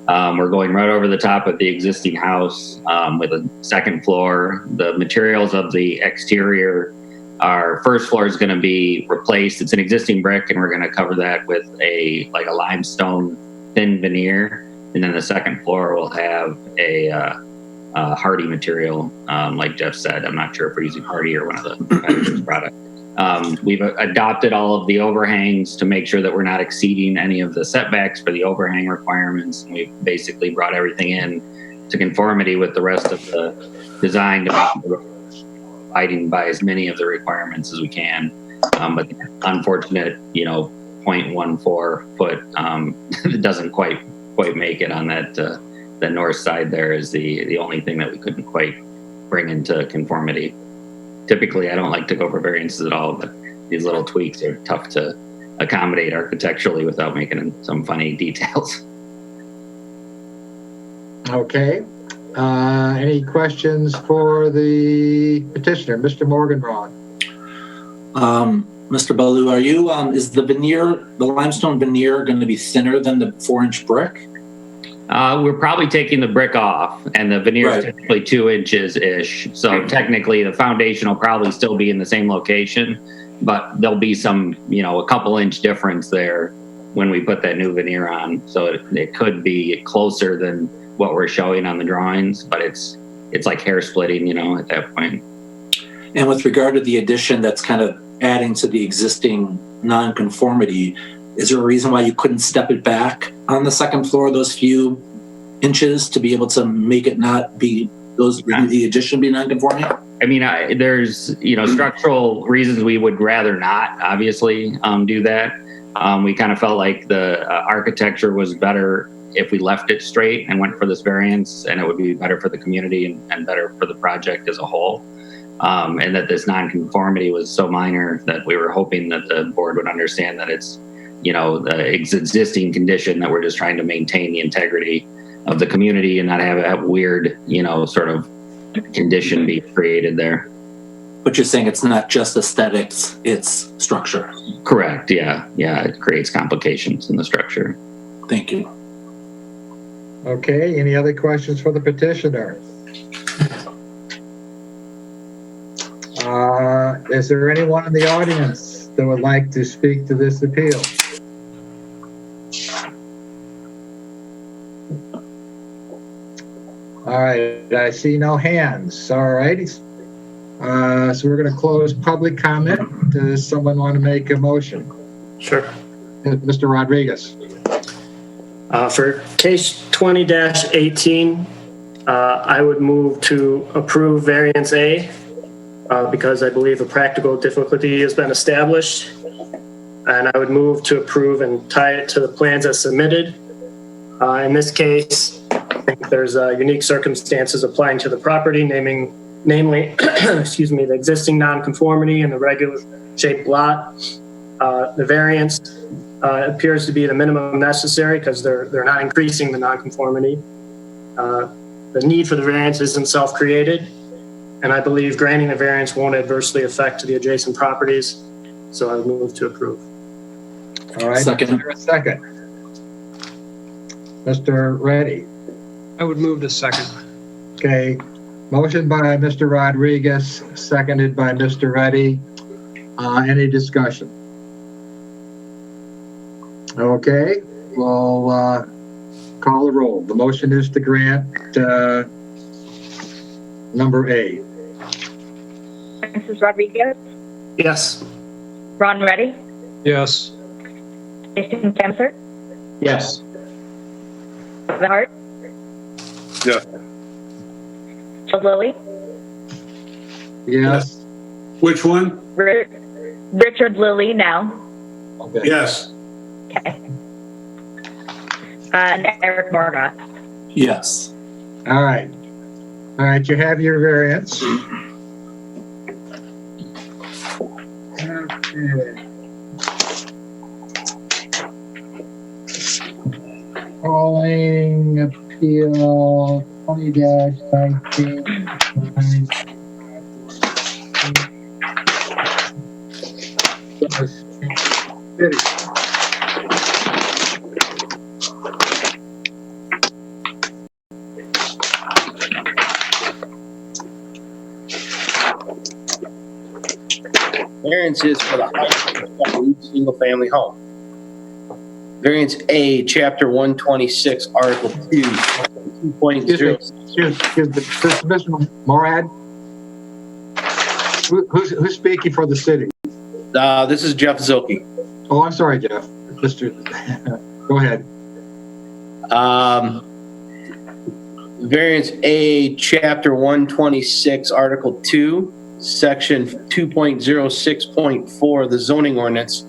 We're going right over the top of the existing house with a second floor. The materials of the exterior, our first floor is going to be replaced. It's an existing brick, and we're going to cover that with a limestone thin veneer. And then the second floor will have a hardy material, like Jeff said. I'm not sure if we're using hardy or one of the competitors' products. We've adopted all of the overhangs to make sure that we're not exceeding any of the setbacks for the overhang requirements. We've basically brought everything in to conformity with the rest of the design to make sure we're abiding by as many of the requirements as we can. But the unfortunate, 0.14 foot, it doesn't quite make it on that, the north side there is the only thing that we couldn't quite bring into conformity. Typically, I don't like to go for variances at all, but these little tweaks are tough to accommodate architecturally without making some funny details. Okay. Any questions for the petitioner, Mr. Morganrod? Mr. Baloo, are you, is the limestone veneer going to be thinner than the 4-inch brick? We're probably taking the brick off, and the veneer is typically 2 inches ish. So technically, the foundation will probably still be in the same location, but there'll be some, a couple inch difference there when we put that new veneer on. So it could be closer than what we're showing on the drawings, but it's like hair splitting, at that point. And with regard to the addition that's kind of adding to the existing nonconformity, is there a reason why you couldn't step it back on the second floor those few inches to be able to make it not be the addition be nonconforming? I mean, there's structural reasons we would rather not obviously do that. We kind of felt like the architecture was better if we left it straight and went for this variance, and it would be better for the community and better for the project as a whole. And that this nonconformity was so minor that we were hoping that the board would understand that it's the existing condition, that we're just trying to maintain the integrity of the community and not have a weird, sort of condition be created there. But you're saying it's not just aesthetics, it's structure. Correct. Yeah. It creates complications in the structure. Thank you. Okay. Any other questions for the petitioner? Is there anyone in the audience that would like to speak to this appeal? All right, I see no hands. All right. So we're going to close public comment. Does someone want to make a motion? Sure. Mr. Rodriguez. For case 20-18, I would move to approve variance A because I believe a practical difficulty has been established. And I would move to approve and tie it to the plans as submitted. In this case, I think there's unique circumstances applying to the property, namely, excuse me, the existing nonconformity and the regular shaped lot. The variance appears to be the minimum necessary because they're not increasing the nonconformity. The need for the variance isn't self-created, and I believe granting the variance won't adversely affect the adjacent properties. So I would move to approve. All right. Second. Is there a second? Mr. Reddy. I would move to second. Okay. Motion by Mr. Rodriguez, seconded by Mr. Reddy. Any discussion? Okay. We'll call the roll. The motion is to grant number A. Mrs. Rodriguez, Yes. Ron Reddy, Yes. Jason Kemser, Yes. Kevin Hart, Yeah. Joe Lilly, Yes. Which one? Richard Lilly now. Okay. Yes. Okay. And Eric Morgoth. Yes. All right. All right. You have your variance. Okay. Calling appeal 20-19. Variances for the height of each single-family home. Variance A, Chapter 126, Article 2, 2.0. Excuse me, Mr. Morad? Who's speaking for the city? This is Jeff Zilke. Oh, I'm sorry, Jeff. Go ahead. Variance A, Chapter 126, Article 2, Section 2.06.4 of the zoning ordinance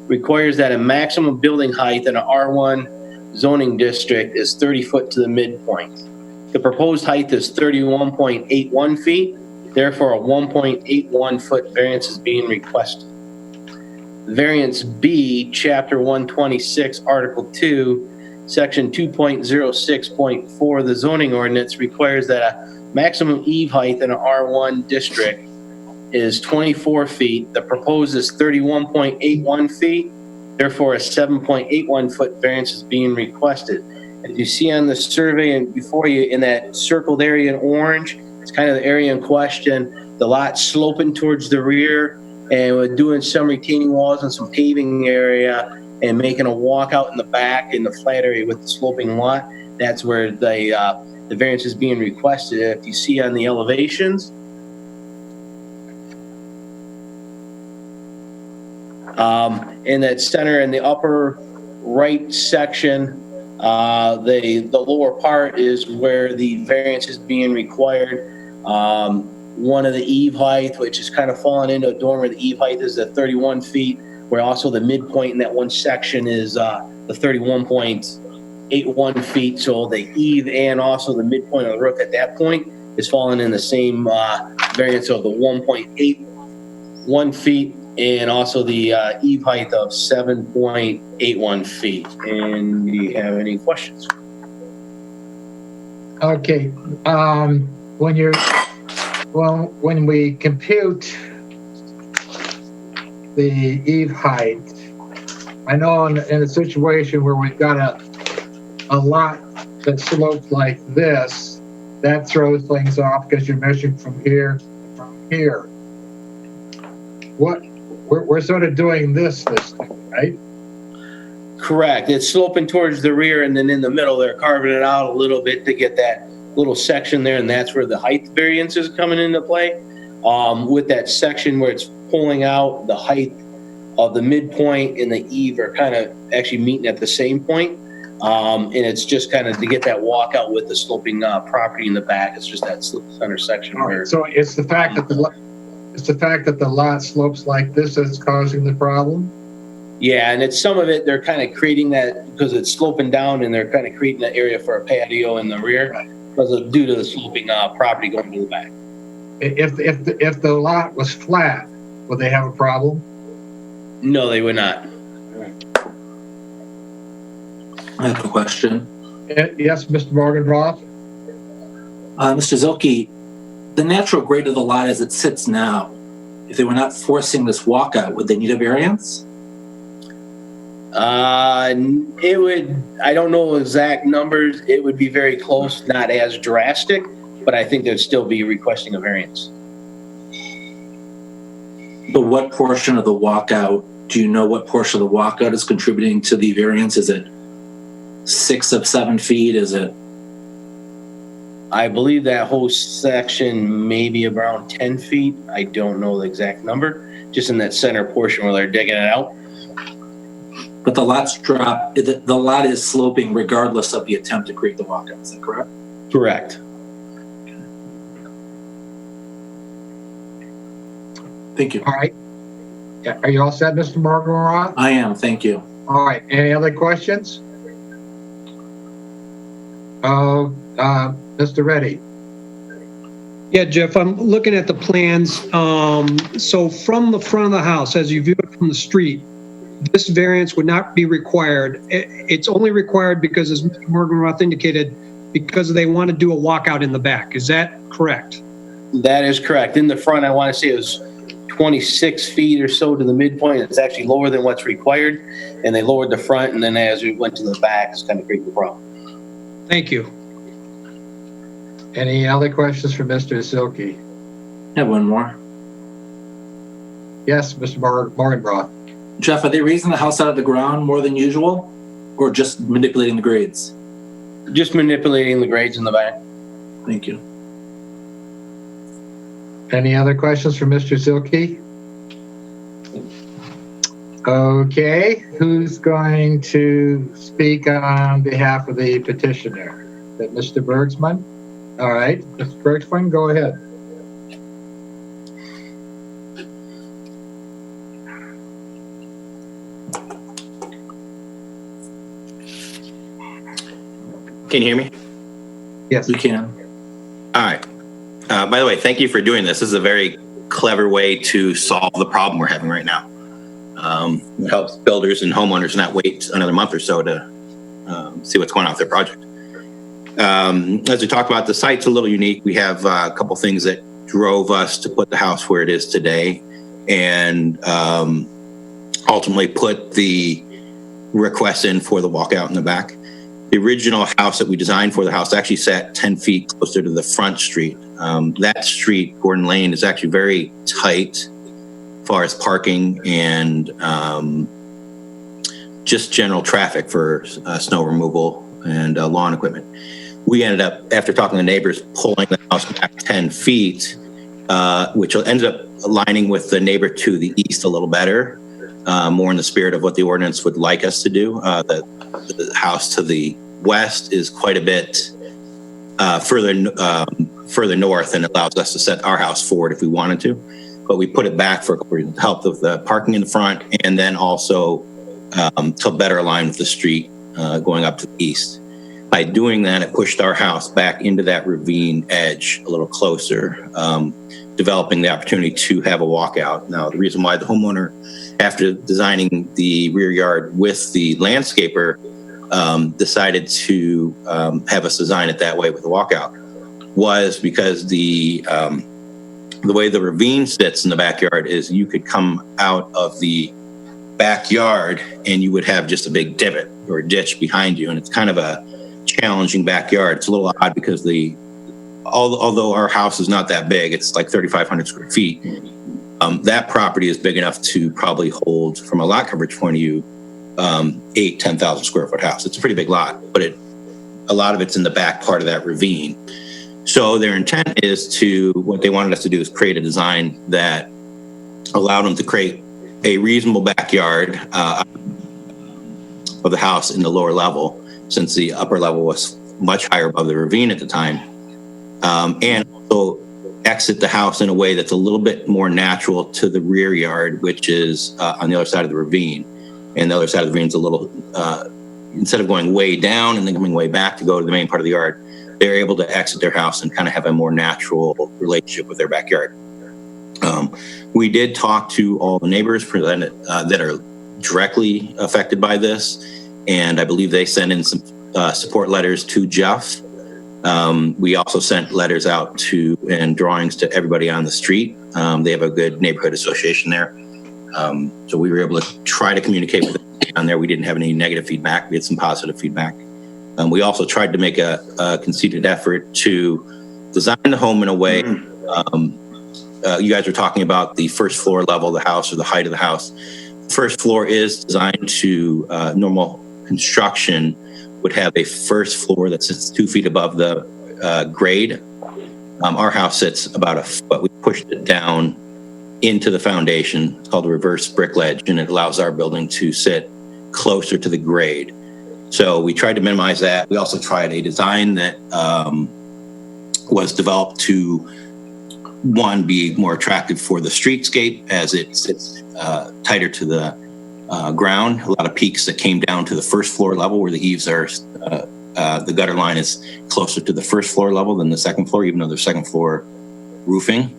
requires that a maximum building height in an R1 zoning district is 30 foot to the midpoint. The proposed height is 31.81 feet, therefore a 1.81 foot variance is being requested. Variance B, Chapter 126, Article 2, Section 2.06.4 of the zoning ordinance requires that a maximum eave height in an R1 district is 24 feet. The proposed is 31.81 feet. Therefore, a 7.81 foot variance is being requested. As you see on the survey and before you in that circled area in orange, it's kind of the area in question. The lot sloping towards the rear, and we're doing some retaining walls and some paving area and making a walkout in the back in the flat area with the sloping lot. That's where the variance is being requested. If you see on the elevations, in that center in the upper right section, the lower part is where the variance is being required. One of the eave height, which is kind of falling into a dormer, the eave height is at 31 feet, where also the midpoint in that one section is the 31.81 feet. So the eave and also the midpoint of the roof at that point is falling in the same variance of the 1.81 feet and also the eave height of 7.81 feet. And do you have any questions? Okay. When we compute the eave height, I know in a situation where we've got a lot that slopes like this, that throws things off because you're measuring from here to from here. We're sort of doing this thing, right? Correct. It's sloping towards the rear, and then in the middle, they're carving it out a little bit to get that little section there, and that's where the height variance is coming into play. With that section where it's pulling out, the height of the midpoint and the eave are kind of actually meeting at the same point. And it's just kind of to get that walkout with the sloping property in the back. It's just that center section. Where, so it's the fact that the lot slopes like this that's causing the problem? Yeah, and it's some of it, they're kind of creating that because it's sloping down and they're kind of creating that area for a patio in the rear due to the sloping property going to the back. If the lot was flat, would they have a problem? No, they would not. I have a question. Yes, Mr. Morgan-Roth? Mr. Zilke, the natural grade of the lot as it sits now, if they were not forcing this walkout, would they need a variance? It would, I don't know exact numbers. It would be very close, not as drastic, but I think they'd still be requesting a variance. But what portion of the walkout, do you know what portion of the walkout is contributing to the variance? Is it 6 of 7 feet? Is it? I believe that whole section maybe around 10 feet. I don't know the exact number, just in that center portion where they're digging it out. But the lot is sloping regardless of the attempt to create the walkout, is that correct? Correct. Thank you. All right. Are you all set, Mr. Morgan-Roth? I am, thank you. All right, any other questions? Mr. Reddy? Yeah, Jeff, I'm looking at the plans. So from the front of the house, as you view it from the street, this variance would not be required. It's only required because, as Mr. Morgan-Roth indicated, because they want to do a walkout in the back. Is that correct? That is correct. In the front, I want to say it was 26 feet or so to the midpoint. It's actually lower than what's required, and they lowered the front, and then as we went to the back, it's kind of creating the problem. Thank you. Any other questions for Mr. Zilke? I have one more. Yes, Mr. Morgan-Roth. Jeff, are they raising the house out of the ground more than usual, or just manipulating the grades? Just manipulating the grades in the back. Thank you. Any other questions for Mr. Zilke? Okay, who's going to speak on behalf of the petitioner? Is that Mr. Bergsman? All right, Mr. Bergstein, go ahead. Can you hear me? Yes, we can. All right. By the way, thank you for doing this. This is a very clever way to solve the problem we're having right now. It helps builders and homeowners not wait another month or so to see what's going on with their project. As we talked about, the site's a little unique. We have a couple things that drove us to put the house where it is today, and ultimately put the request in for the walkout in the back. The original house that we designed for the house actually sat 10 feet closer to the front street. That street, Gordon Lane, is actually very tight as far as parking and just general traffic for snow removal and lawn equipment. We ended up, after talking to neighbors, pulling the house back 10 feet, which ended up aligning with the neighbor to the east a little better, more in the spirit of what the ordinance would like us to do. The house to the west is quite a bit further north, and allows us to set our house forward if we wanted to. But we put it back for a couple reasons: help with the parking in the front, and then also to better align with the street going up to the east. By doing that, it pushed our house back into that ravine edge a little closer, developing the opportunity to have a walkout. Now, the reason why the homeowner, after designing the rear yard with the landscaper, decided to have us design it that way with a walkout was because the way the ravine sits in the backyard is you could come out of the backyard and you would have just a big divot or a ditch behind you, and it's kind of a challenging backyard. It's a little odd because although our house is not that big, it's like 3,500 square feet. That property is big enough to probably hold, from a lot coverage point of view, 10,000 square foot house. It's a pretty big lot, but a lot of it's in the back part of that ravine. So their intent is what they wanted us to do is create a design that allowed them to create a reasonable backyard of the house in the lower level, since the upper level was much higher above the ravine at the time, and also exit the house in a way that's a little bit more natural to the rear yard, which is on the other side of the ravine. And the other side of the ravine is a little, instead of going way down and then coming way back to go to the main part of the yard, they're able to exit their house and kind of have a more natural relationship with their backyard. We did talk to all the neighbors that are directly affected by this, and I believe they sent in some support letters to Jeff. We also sent letters out and drawings to everybody on the street. They have a good neighborhood association there. So we were able to try to communicate with them on there. We didn't have any negative feedback. We had some positive feedback. We also tried to make a conceded effort to design the home in a way. You guys were talking about the first floor level of the house or the height of the house. First floor is designed to normal construction would have a first floor that sits 2 feet above the grade. Our house sits about a foot. We pushed it down into the foundation. It's called a reverse brick ledge, and it allows our building to sit closer to the grade. So we tried to minimize that. We also tried a design that was developed to, one, be more attractive for the streetscape as it sits tighter to the ground. A lot of peaks that came down to the first floor level where the eaves are, the gutter line is closer to the first floor level than the second floor, even though there's second floor roofing.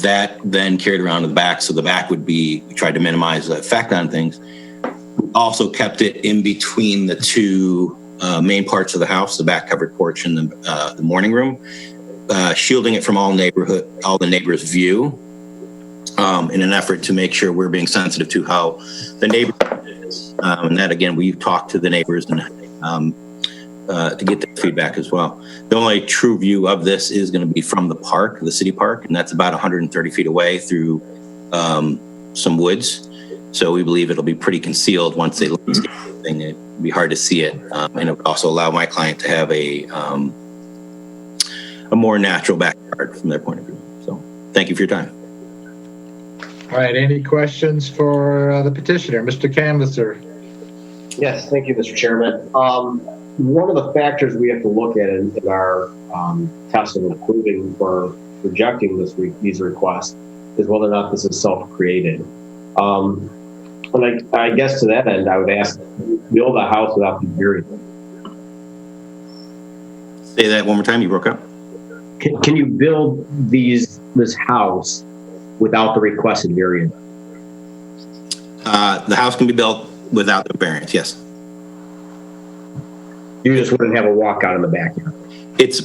That then carried around to the back. So the back would be, we tried to minimize the effect on things. We also kept it in between the two main parts of the house, the back covered porch and the morning room, shielding it from all the neighbors' view, in an effort to make sure we're being sensitive to how the neighbor is. And that, again, we've talked to the neighbors and to get their feedback as well. The only true view of this is going to be from the park, the city park, and that's about 130 feet away through some woods. So we believe it'll be pretty concealed once they landscape everything. It'd be hard to see it, and it would also allow my client to have a more natural backyard from their point of view. So thank you for your time. All right, any questions for the petitioner, Mr. Canvasser? Yes, thank you, Mr. Chairman. one of the factors we have to look at in our test of including or rejecting these requests is whether or not this is self-created. And I guess to that end, I would ask, build a house without the variance. Say that one more time. You broke up. Can you build this house without the requested variance? The house can be built without the variance. Yes. You just wouldn't have a walkout in the backyard. It's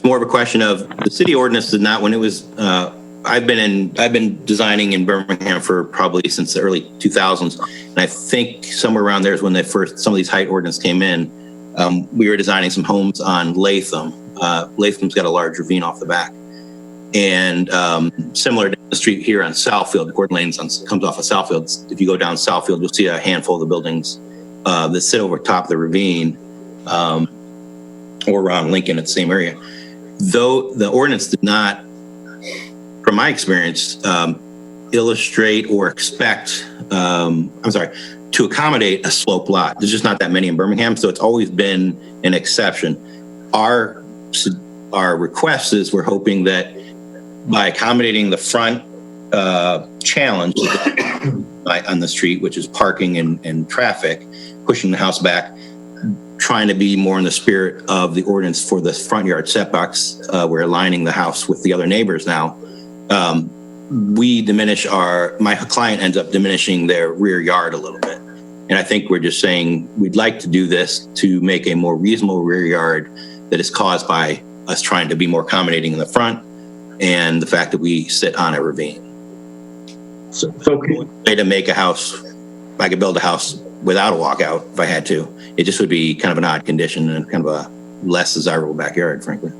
more of a question of the city ordinance did not, when it was, I've been designing in Birmingham for probably since the early 2000s. And I think somewhere around there is when some of these height ordinance came in. We were designing some homes on Latham. Latham's got a large ravine off the back. And similar to the street here on Southfield, Gordon Lane comes off of Southfield. If you go down Southfield, you'll see a handful of the buildings that sit over top of the ravine, or around Lincoln at the same area. Though the ordinance did not, from my experience, illustrate or expect, to accommodate a slope lot. There's just not that many in Birmingham, so it's always been an exception. Our request is we're hoping that by accommodating the front challenge on the street, which is parking and traffic, pushing the house back, trying to be more in the spirit of the ordinance for the front yard setbacks. We're aligning the house with the other neighbors now. My client ends up diminishing their rear yard a little bit. And I think we're just saying we'd like to do this to make a more reasonable rear yard that is caused by us trying to be more accommodating in the front and the fact that we sit on a ravine. So to make a house, I could build a house without a walkout if I had to. It just would be kind of an odd condition and kind of a less desirable backyard, frankly.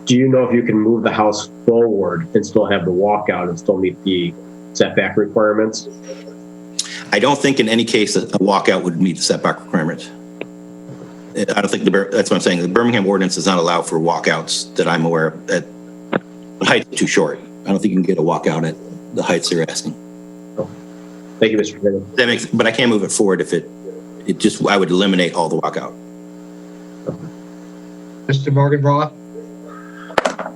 Do you know if you can move the house forward and still have the walkout and still meet the setback requirements? I don't think in any case a walkout would meet the setback requirements. I don't think that's what I'm saying. The Birmingham ordinance does not allow for walkouts that I'm aware of. The height's too short. I don't think you can get a walkout at the heights they're asking. Thank you, Mr. Chairman. But I can't move it forward if I would eliminate all the walkout. Mr. Morgan Roth?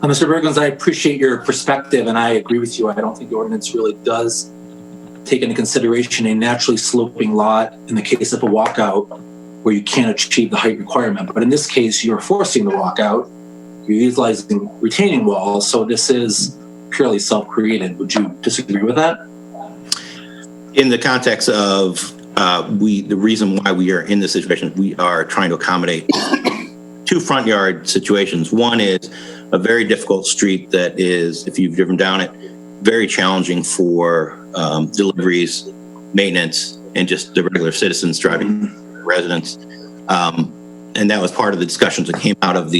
Mr. Berglund, I appreciate your perspective, and I agree with you. I don't think the ordinance really does take into consideration a naturally sloping lot in the case of a walkout where you can't achieve the height requirement. But in this case, you're forcing the walkout. You're utilizing retaining walls, so this is purely self-created. Would you disagree with that? In the context of the reason why we are in this situation, we are trying to accommodate two front yard situations. One is a very difficult street that is, if you've driven down it, very challenging for deliveries, maintenance, and just the regular citizens driving residents. And that was part of the discussions that came out of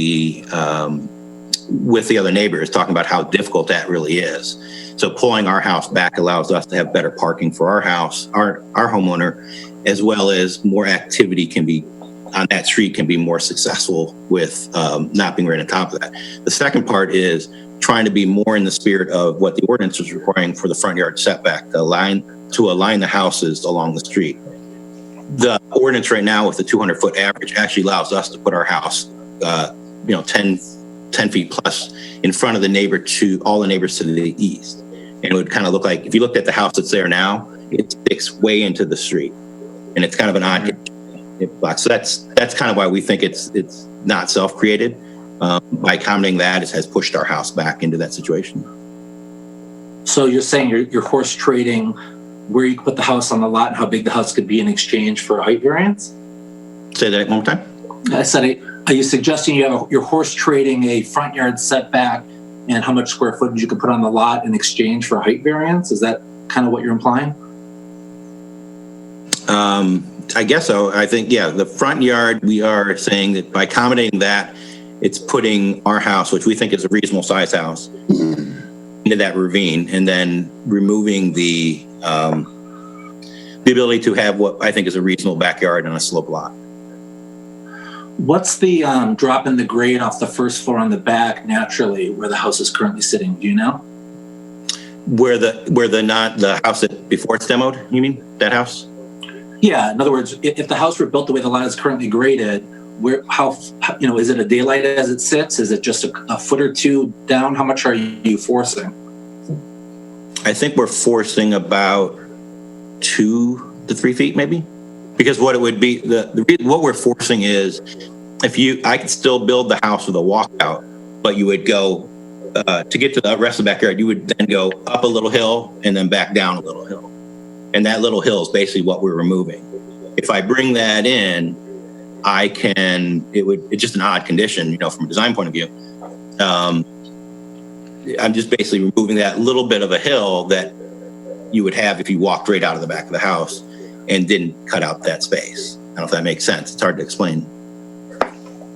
with the other neighbors, talking about how difficult that really is. So pulling our house back allows us to have better parking for our house, our homeowner, as well as more activity can be on that street can be more successful with not being right on top of that. The second part is trying to be more in the spirit of what the ordinance is requiring for the front yard setback, to align the houses along the street. The ordinance right now with the 200-foot average actually allows us to put our house, 10 feet plus in front of all the neighbors to the east. And it would kind of look like, if you looked at the house that's there now, it sticks way into the street. And it's kind of an odd block. So that's kind of why we think it's not self-created. By accommodating that, it has pushed our house back into that situation. So you're saying you're horse trading where you put the house on the lot and how big the house could be in exchange for a height variance? Say that one more time. I said, are you suggesting you're horse trading a front yard setback and how much square footage you could put on the lot in exchange for a height variance? Is that kind of what you're implying? I guess so. I think, the front yard, we are saying that by accommodating that, it's putting our house, which we think is a reasonable size house, into that ravine, and then removing the ability to have what I think is a reasonable backyard on a slope lot. What's the drop in the grade off the first floor on the back naturally where the house is currently sitting? Do you know? Where the house that before it's demoed, you mean? That house? Yeah. In other words, if the house were built the way the lot is currently graded, is it a daylight as it sits? Is it just a foot or two down? How much are you forcing? I think we're forcing about 2 to 3 feet, maybe, because what it would be, what we're forcing is, I could still build the house with a walkout, but you would go to get to the rest of the backyard. You would then go up a little hill and then back down a little hill, and that little hill is basically what we're removing. If I bring that in, it's just an odd condition, from a design point of view. I'm just basically removing that little bit of a hill that you would have if you walked right out of the back of the house and didn't cut out that space. I don't know if that makes sense. It's hard to explain.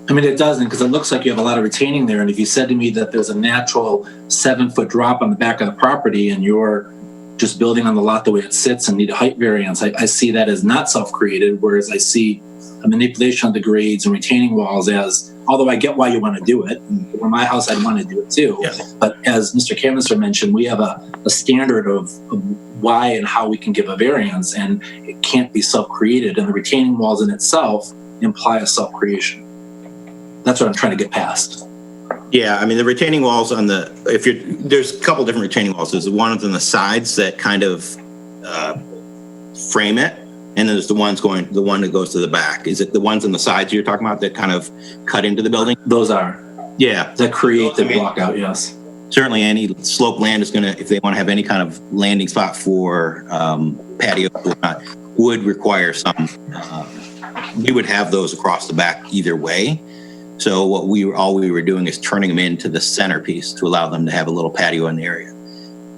I mean, it doesn't, because it looks like you have a lot of retaining there. And if you said to me that there's a natural 7-foot drop on the back of the property and you're just building on the lot the way it sits and need a height variance, I see that as not self-created, whereas I see a manipulation of the grades and retaining walls as, although I get why you want to do it, and for my house I'd want to do it too. Yeah. But as Mr. Canister mentioned, we have a standard of why and how we can give a variance, and it can't be self-created, and the retaining walls in itself imply a self-creation. That's what I'm trying to get past. Yeah, I mean, the retaining walls there's a couple different retaining walls. There's the ones on the sides that kind of frame it, and then there's the one that goes to the back. Is it the ones on the sides you're talking about that kind of cut into the building? Those are. Yeah. That create the walkout, yes. Certainly any sloped land is if they want to have any kind of landing spot for patio or whatnot, would require some, we would have those across the back either way. So all we were doing is turning them into the centerpiece to allow them to have a little patio in the area,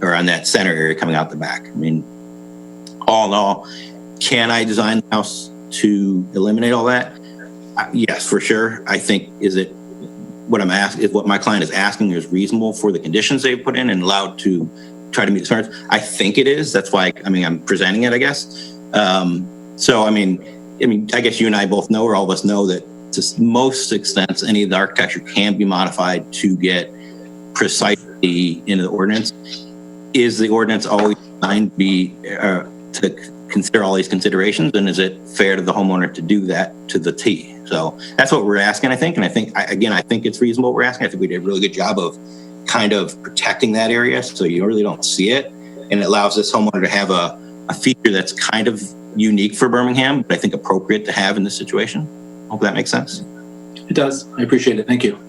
or on that center area coming out the back. I mean, all in all, can I design the house to eliminate all that? Yes, for sure. I think what my client is asking is reasonable for the conditions they've put in and allowed to try to meet the standards. I think it is. That's why I'm presenting it, I guess. So I guess you and I both know, or all of us know, that to most extents, any of the architecture can be modified to get precisely into the ordinance. Is the ordinance always designed to consider all these considerations, and is it fair to the homeowner to do that to the T? So that's what we're asking, I think. And I think it's reasonable what we're asking. I think we did a really good job of kind of protecting that area so you really don't see it. And it allows this homeowner to have a feature that's kind of unique for Birmingham, but I think appropriate to have in this situation. Hope that makes sense. It does. I appreciate it. Thank you.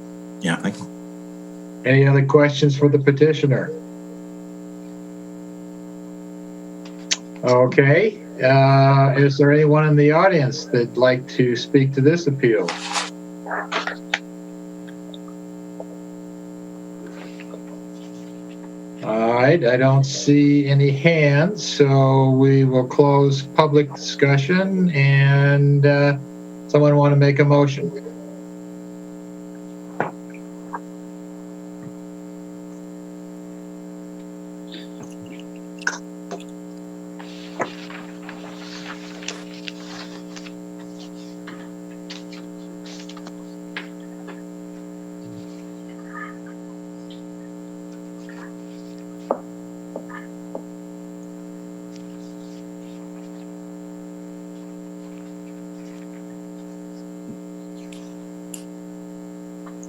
Yeah, thank you. Any other questions for the petitioner? Okay. Is there anyone in the audience that'd like to speak to this appeal? All right, I don't see any hands, so we will close public discussion, and someone want to make a motion?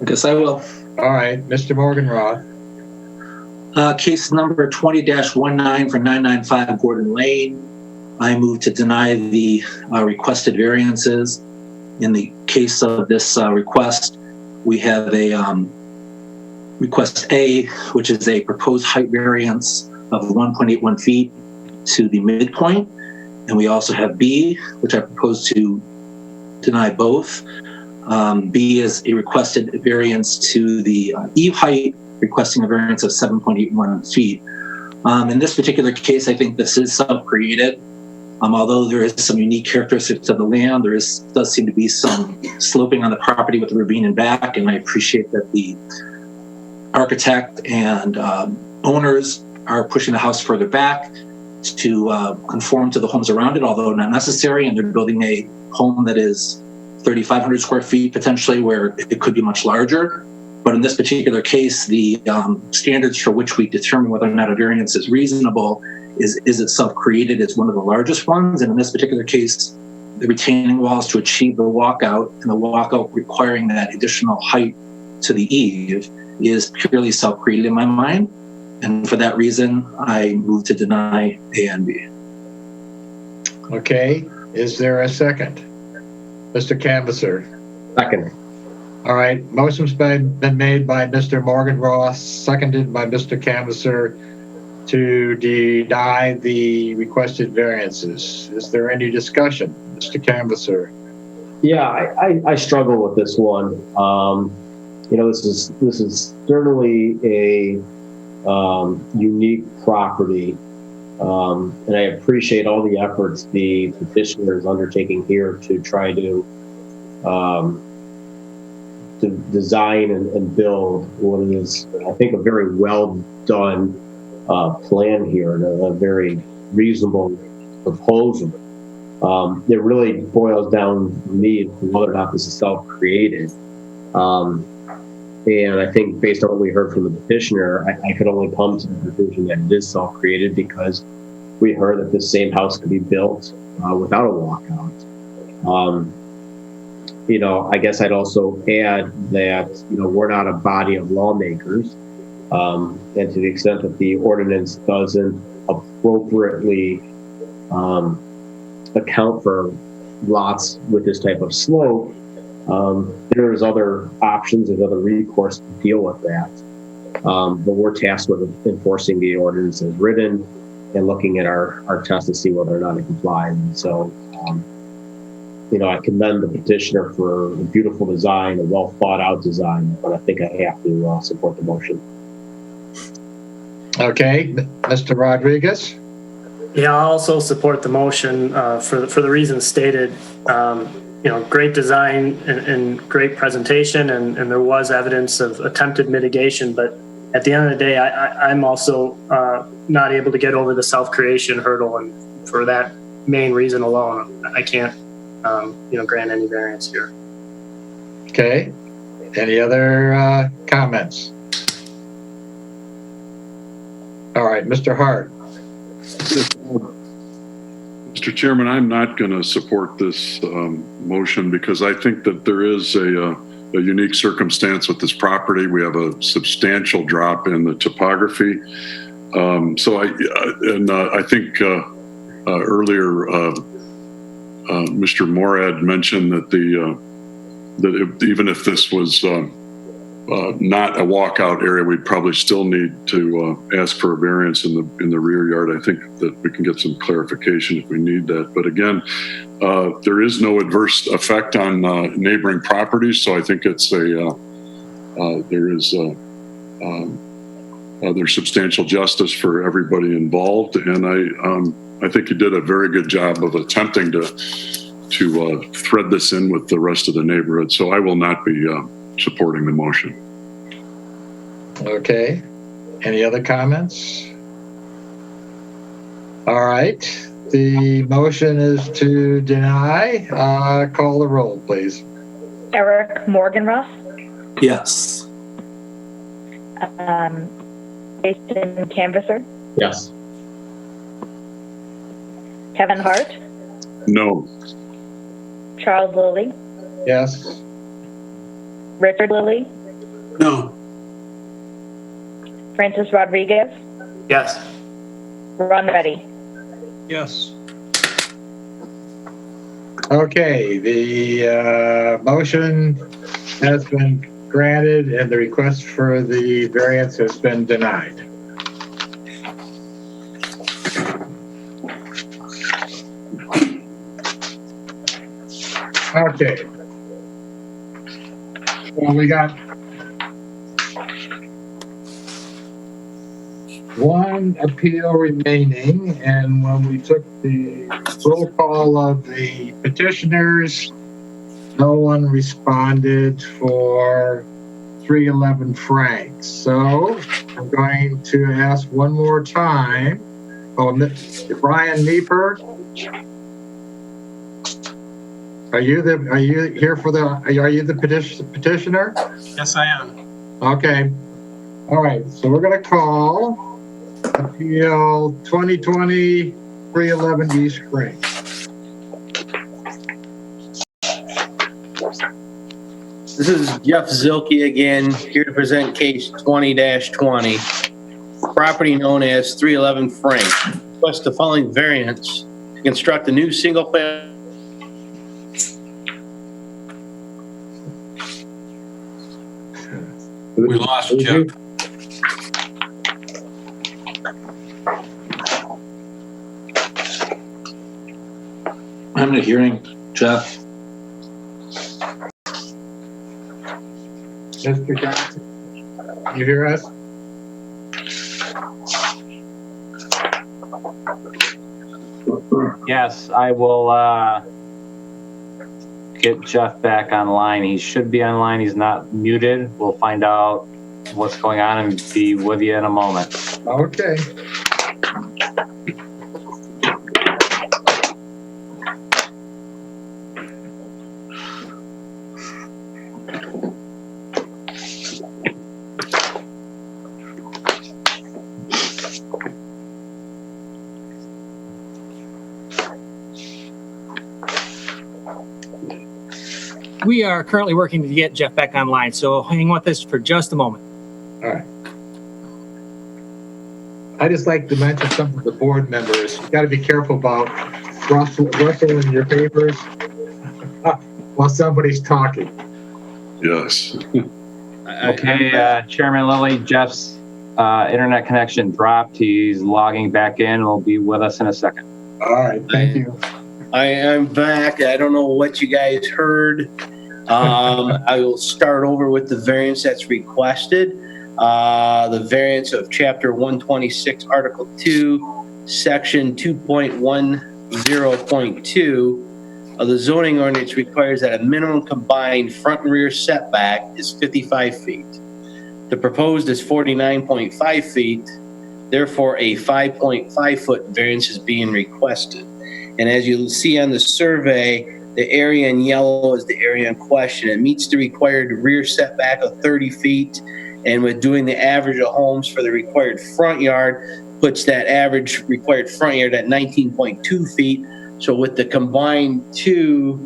I guess I will. All right, Mr. Morganroth. Case number 20-19 for 995 Gordon Lane. I move to deny the requested variances. In the case of this request, we have a request A, which is a proposed height variance of 1.81 feet to the midpoint. And we also have B, which I propose to deny both. B is a requested variance to the eave height, requesting a variance of 7.81 feet. In this particular case, I think this is self-created. Although there is some unique characteristics of the land, does seem to be some sloping on the property with the ravine and back, and I appreciate that the architect and owners are pushing the house further back to conform to the homes around it, although not necessary, and they're building a home that is 3,500 square feet potentially, where it could be much larger. But in this particular case, the standards for which we determine whether or not a variance is reasonable is it self-created as one of the largest ones. And in this particular case, the retaining walls to achieve the walkout, and the walkout requiring that additional height to the eave is purely self-created in my mind. And for that reason, I move to deny A and B. Okay, is there a second? Mr. Canvasser. Second. All right, motion's been made by Mr. Morgan Ross, seconded by Mr. Canvasser to deny the requested variances. Is there any discussion? Mr. Canvasser. Yeah, I struggle with this one. You know, this is certainly a unique property, and I appreciate all the efforts the petitioner is undertaking here to try to design and build what is, I think, a very well done plan here, and a very reasonable proposal. It really boils down to me to whether or not this is self-created. And I think based on what we heard from the petitioner, I could only come to the conclusion that it is self-created because we heard that this same house could be built without a walkout. You know, I guess I'd also add that, you know, we're not a body of lawmakers. And to the extent that the ordinance doesn't appropriately account for lots with this type of slope, there's other options, there's other recourse to deal with that. But we're tasked with enforcing the ordinance as written and looking at our test to see whether or not it complies. And so, you know, I commend the petitioner for a beautiful design, a well thought out design, but I think I have to support the motion. Okay, Mr. Rodriguez. Yeah, I'll also support the motion for the reasons stated. You know, great design and great presentation, and there was evidence of attempted mitigation. But at the end of the day, I'm also not able to get over the self-creation hurdle, and for that main reason alone, I can't, you know, grant any variance here. Okay. Any other comments? All right, Mr. Hart. Mr. Chairman, I'm not going to support this motion because I think that there is a unique circumstance with this property. We have a substantial drop in the topography. So I think earlier Mr. Morad mentioned that even if this was not a walkout area, we'd probably still need to ask for a variance in the rear yard. I think that we can get some clarification if we need that. But again, there is no adverse effect on neighboring properties, so I think it's there's substantial justice for everybody involved, and I think you did a very good job of attempting to thread this in with the rest of the neighborhood. So I will not be supporting the motion. Okay. Any other comments? All right. The motion is to deny. Call the roll, please. Eric Morgan-Ross. Yes. Jason Canvasser. Yes. Kevin Hart. No. Charles Lilly. Yes. Richard Lilly. No. Francis Rodriguez. Yes. Ron Reddy. Yes. Okay, the motion has been granted and the request for the variance has been denied. Okay. Well, we got one appeal remaining, and when we took the roll call of the petitioners, no one responded for 311 Frank. So I'm going to ask one more time. Oh, Brian Nieper, are you the petitioner? Yes, I am. Okay. All right. So we're going to call Appeal 2020-311 East Spring. This is Jeff Zilke again, here to present case 20-20. Property known as 311 Frank. Request the following variance to construct a new single-family. We lost Jeff. I'm not hearing Jeff. Mr. Johnson, you hear us? Yes, I will get Jeff back online. He should be online. He's not muted. We'll find out what's going on and be with you in a moment. Okay. We are currently working to get Jeff back online, so hang with us for just a moment. All right. I just like to mention something to the board members. You got to be careful about rustling your papers while somebody's talking. Yes. Okay, Chairman Lilly, Jeff's internet connection dropped. He's logging back in. Will be with us in a second. All right, thank you. I'm back. I don't know what you guys heard. I will start over with the variance that's requested. The variance of Chapter 126, Article 2, Section 2.10.2 of the zoning ordinance requires that a minimum combined front and rear setback is 55 feet. The proposed is 49.5 feet. Therefore, a 5.5 foot variance is being requested. And as you'll see on the survey, the area in yellow is the area in question. It meets the required rear setback of 30 feet. And with doing the average of homes for the required front yard, puts that average required front yard at 19.2 feet. So with the combined two,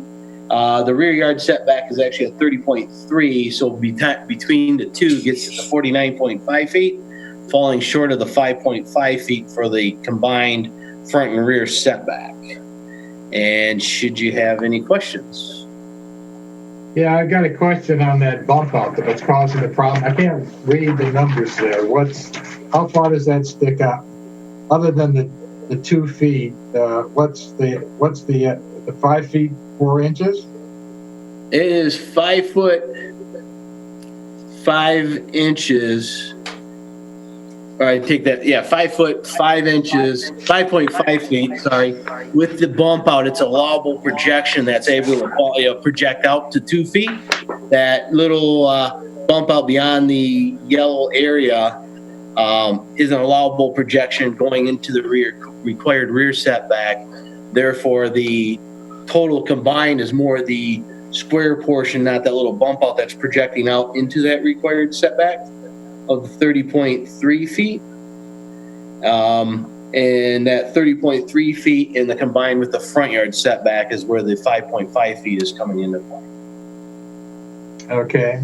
the rear yard setback is actually at 30.3. So between the two gets to the 49.5 feet, falling short of the 5.5 feet for the combined front and rear setback. And should you have any questions? Yeah, I got a question on that bump out that's causing the problem. I can't read the numbers there. How far does that stick up? Other than the 2 feet, what's the 5 feet 4 inches? It is 5 foot 5 inches. All right, take that. Yeah, 5 foot 5 inches, 5.5 feet. Sorry. With the bump out, it's allowable projection that's able to project out to 2 feet. That little bump out beyond the yellow area is an allowable projection going into the required rear setback. Therefore, the total combined is more the square portion, not that little bump out that's projecting out into that required setback of 30.3 feet. And that 30.3 feet in the combined with the front yard setback is where the 5.5 feet is coming into play. Okay.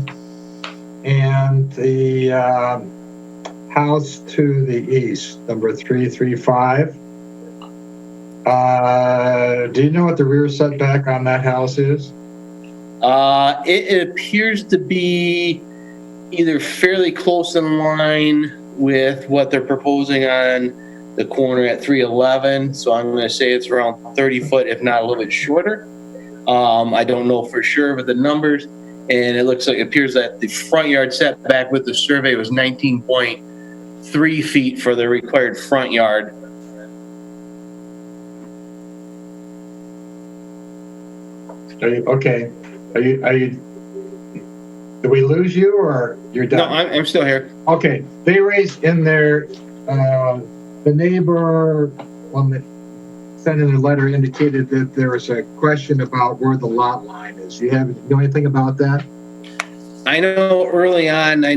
And the house to the east, number 335. Do you know what the rear setback on that house is? It appears to be either fairly close in line with what they're proposing on the corner at 311. So I'm going to say it's around 30 foot, if not a little bit shorter. I don't know for sure with the numbers. And it appears that the front yard setback with the survey was 19.3 feet for the required front yard. Okay. Are you? Did we lose you or you're done? No, I'm still here. Okay. They raised in their, the neighbor, when they sent in a letter, indicated that there was a question about where the lot line is. You know anything about that? I know early on, the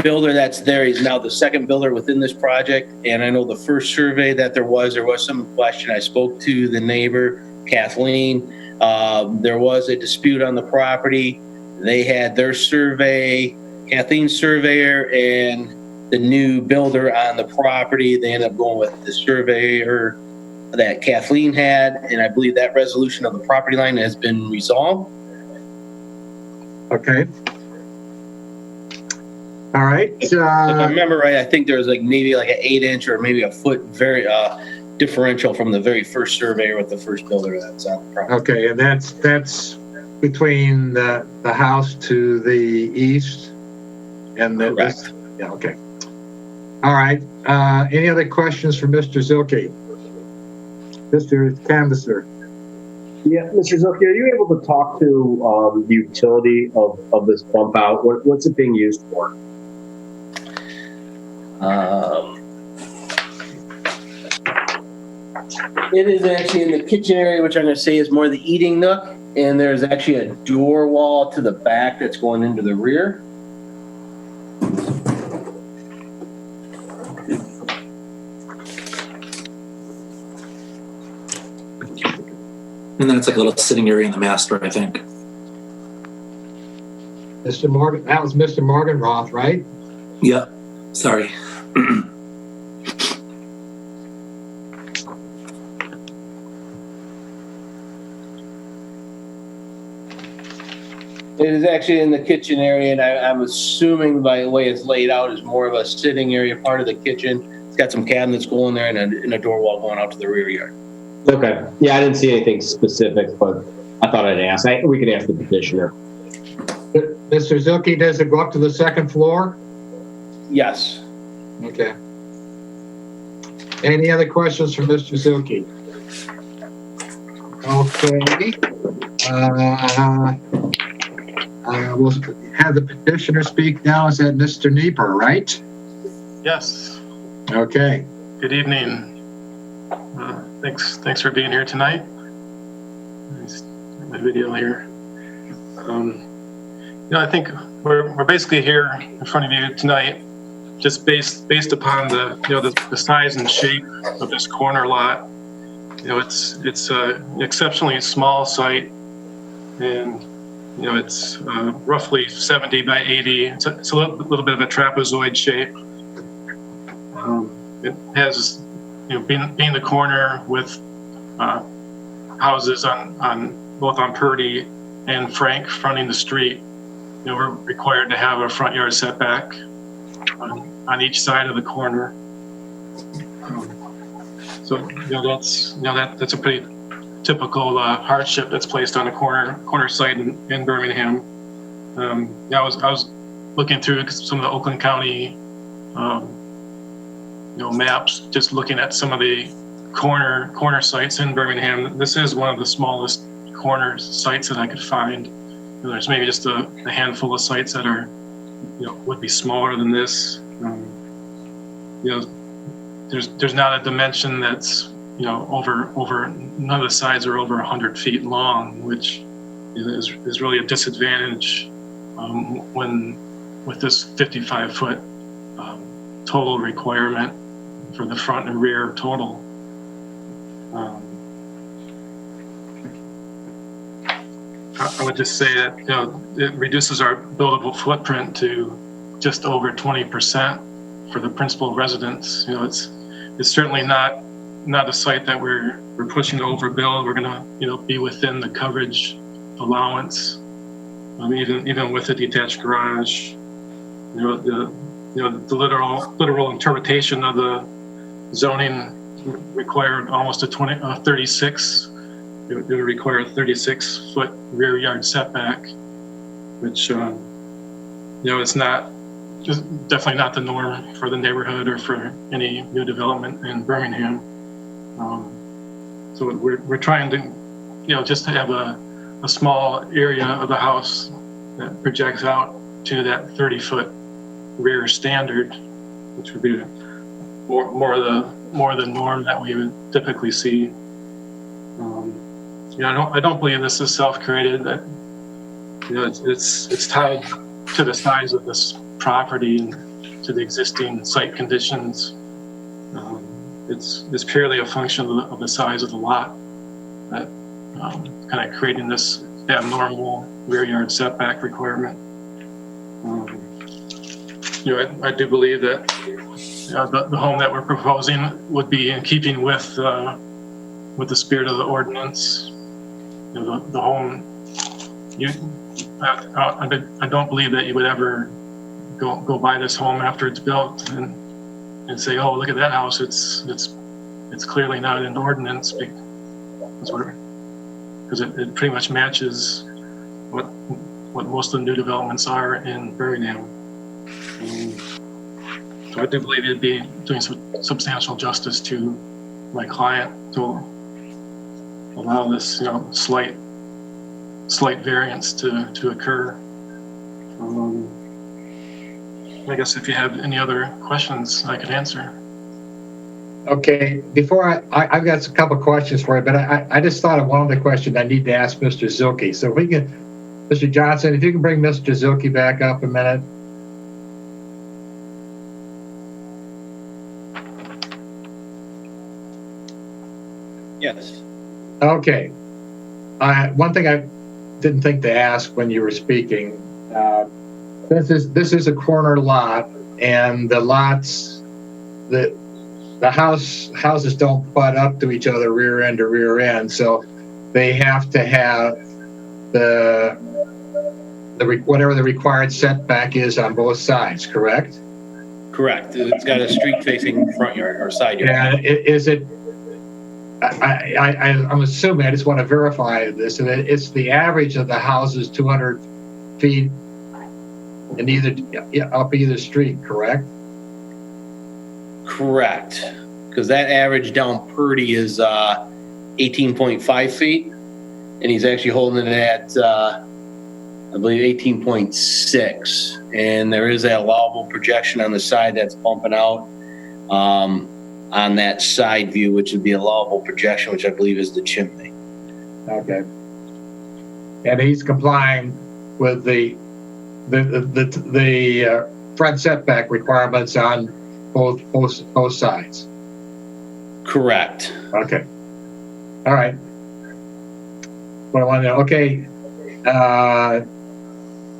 builder that's there, he's now the second builder within this project. And I know the first survey that there was some question. I spoke to the neighbor, Kathleen. There was a dispute on the property. They had their survey, Kathleen's surveyor, and the new builder on the property. They ended up going with the surveyor that Kathleen had, and I believe that resolution of the property line has been resolved. Okay. All right. If I remember right, I think there was like maybe like an 8-inch or maybe a foot very differential from the very first surveyor with the first builder that's on the property. Okay, and that's between the house to the east and the Correct. Yeah. Okay. All right. Any other questions for Mr. Zilke? Mr. Canvasser. Yeah, Mr. Zilke, are you able to talk to the utility of this bump out? What's it being used for? It is actually in the kitchen area, which I'm going to say is more the eating nook, and there's actually a door wall to the back that's going into the rear. And then it's like a little sitting area in the master, I think. Mr. Morgan, that was Mr. Morgenroth, right? Yeah, sorry. It is actually in the kitchen area, and I'm assuming by the way it's laid out is more of a sitting area, part of the kitchen. It's got some cabinets going there and a door wall going out to the rear yard. Okay. Yeah, I didn't see anything specific, but I thought I'd ask. We could ask the petitioner. Mr. Zilke, does it go up to the second floor? Yes. Okay. Any other questions for Mr. Zilke? Okay. We'll have the petitioner speak now. Is that Mr. Nieper, right? Yes. Okay. Good evening. Thanks for being here tonight. My video here. I think we're basically here in front of you tonight, just based upon the size and shape of this corner lot. It's an exceptionally small site, and it's roughly 70 by 80. It's a little bit of a trapezoid shape. It has, being the corner with houses on both on Purdy and Frank fronting the street. We're required to have a front yard setback on each side of the corner. So that's a pretty typical hardship that's placed on a corner site in Birmingham. I was looking through some of the Oakland County maps, just looking at some of the corner sites in Birmingham. This is one of the smallest corner sites that I could find. There's maybe just a handful of sites that are would be smaller than this. There's not a dimension that's over none of the sides are over 100 feet long, which is really a disadvantage when with this 55-foot total requirement for the front and rear total. I would just say that it reduces our buildable footprint to just over 20% for the principal residence. It's certainly not a site that we're pushing to overbuild. We're gonna be within the coverage allowance, even with a detached garage. The literal interpretation of the zoning required almost a 36. It would require a 36-foot rear yard setback, which it's not, just definitely not the norm for the neighborhood or for any new development in Birmingham. So we're trying to just to have a small area of the house that projects out to that 30-foot rear standard, which would be more the norm that we would typically see. I don't believe this is self-created. That it's tied to the size of this property and to the existing site conditions. It's purely a function of the size of the lot that kind of creating this abnormal rear yard setback requirement. I do believe that the home that we're proposing would be in keeping with the spirit of the ordinance. The home, I don't believe that you would ever go buy this home after it's built and say, oh, look at that house. It's clearly not an ordinance because it pretty much matches what most of the new developments are in Birmingham. So I do believe it'd be doing some substantial justice to my client to allow this, slight variance to occur. I guess if you have any other questions, I could answer. Okay, before I've got a couple of questions for you, but I just thought of one other question I need to ask Mr. Zilke. So if we can, Mr. Johnson, if you can bring Mr. Zilke back up a minute. Yes. Okay. One thing I didn't think to ask when you were speaking, this is a corner lot, and the lots, the houses don't butt up to each other rear end to rear end, so they have to have whatever the required setback is on both sides, correct? Correct. It's got a street-facing front yard or side yard. And is it? I'm assuming, I just want to verify this, and it's the average of the houses 200 feet in up either street, correct? Correct. Because that average down Purdy is 18.5 feet, and he's actually holding it at, I believe, 18.6. And there is that allowable projection on the side that's bumping out on that side view, which would be allowable projection, which I believe is the chimney. Okay. And he's complying with the front setback requirements on both sides. Correct. Okay. All right. What I want to know. Okay.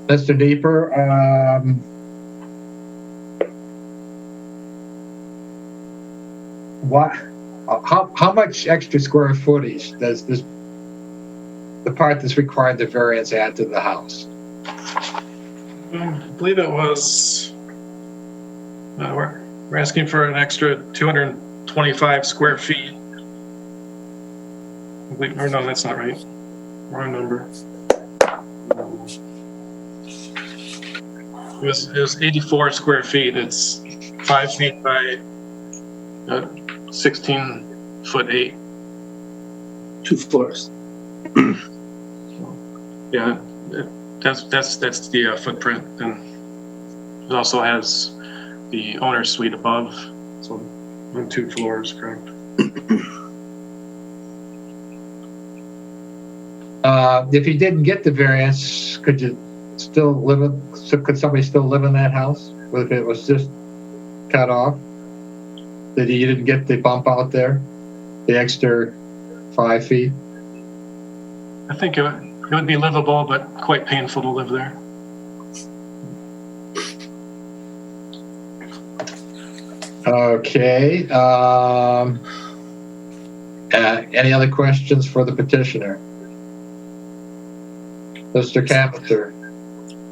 Mr. Deeper, how much extra square footage does the part that's required the variance add to the house? I believe it was, we're asking for an extra 225 square feet. Or no, that's not right. Wrong number. It was 84 square feet. It's 5 feet by 16'8". 2 floors. Yeah, that's the footprint, and it also has the owner's suite above, so on 2 floors, correct? If you didn't get the variance, could somebody still live in that house if it was just cut off? That you didn't get the bump out there, the extra 5 feet? I think it would be livable, but quite painful to live there. Okay. Any other questions for the petitioner? Mr. Capiter.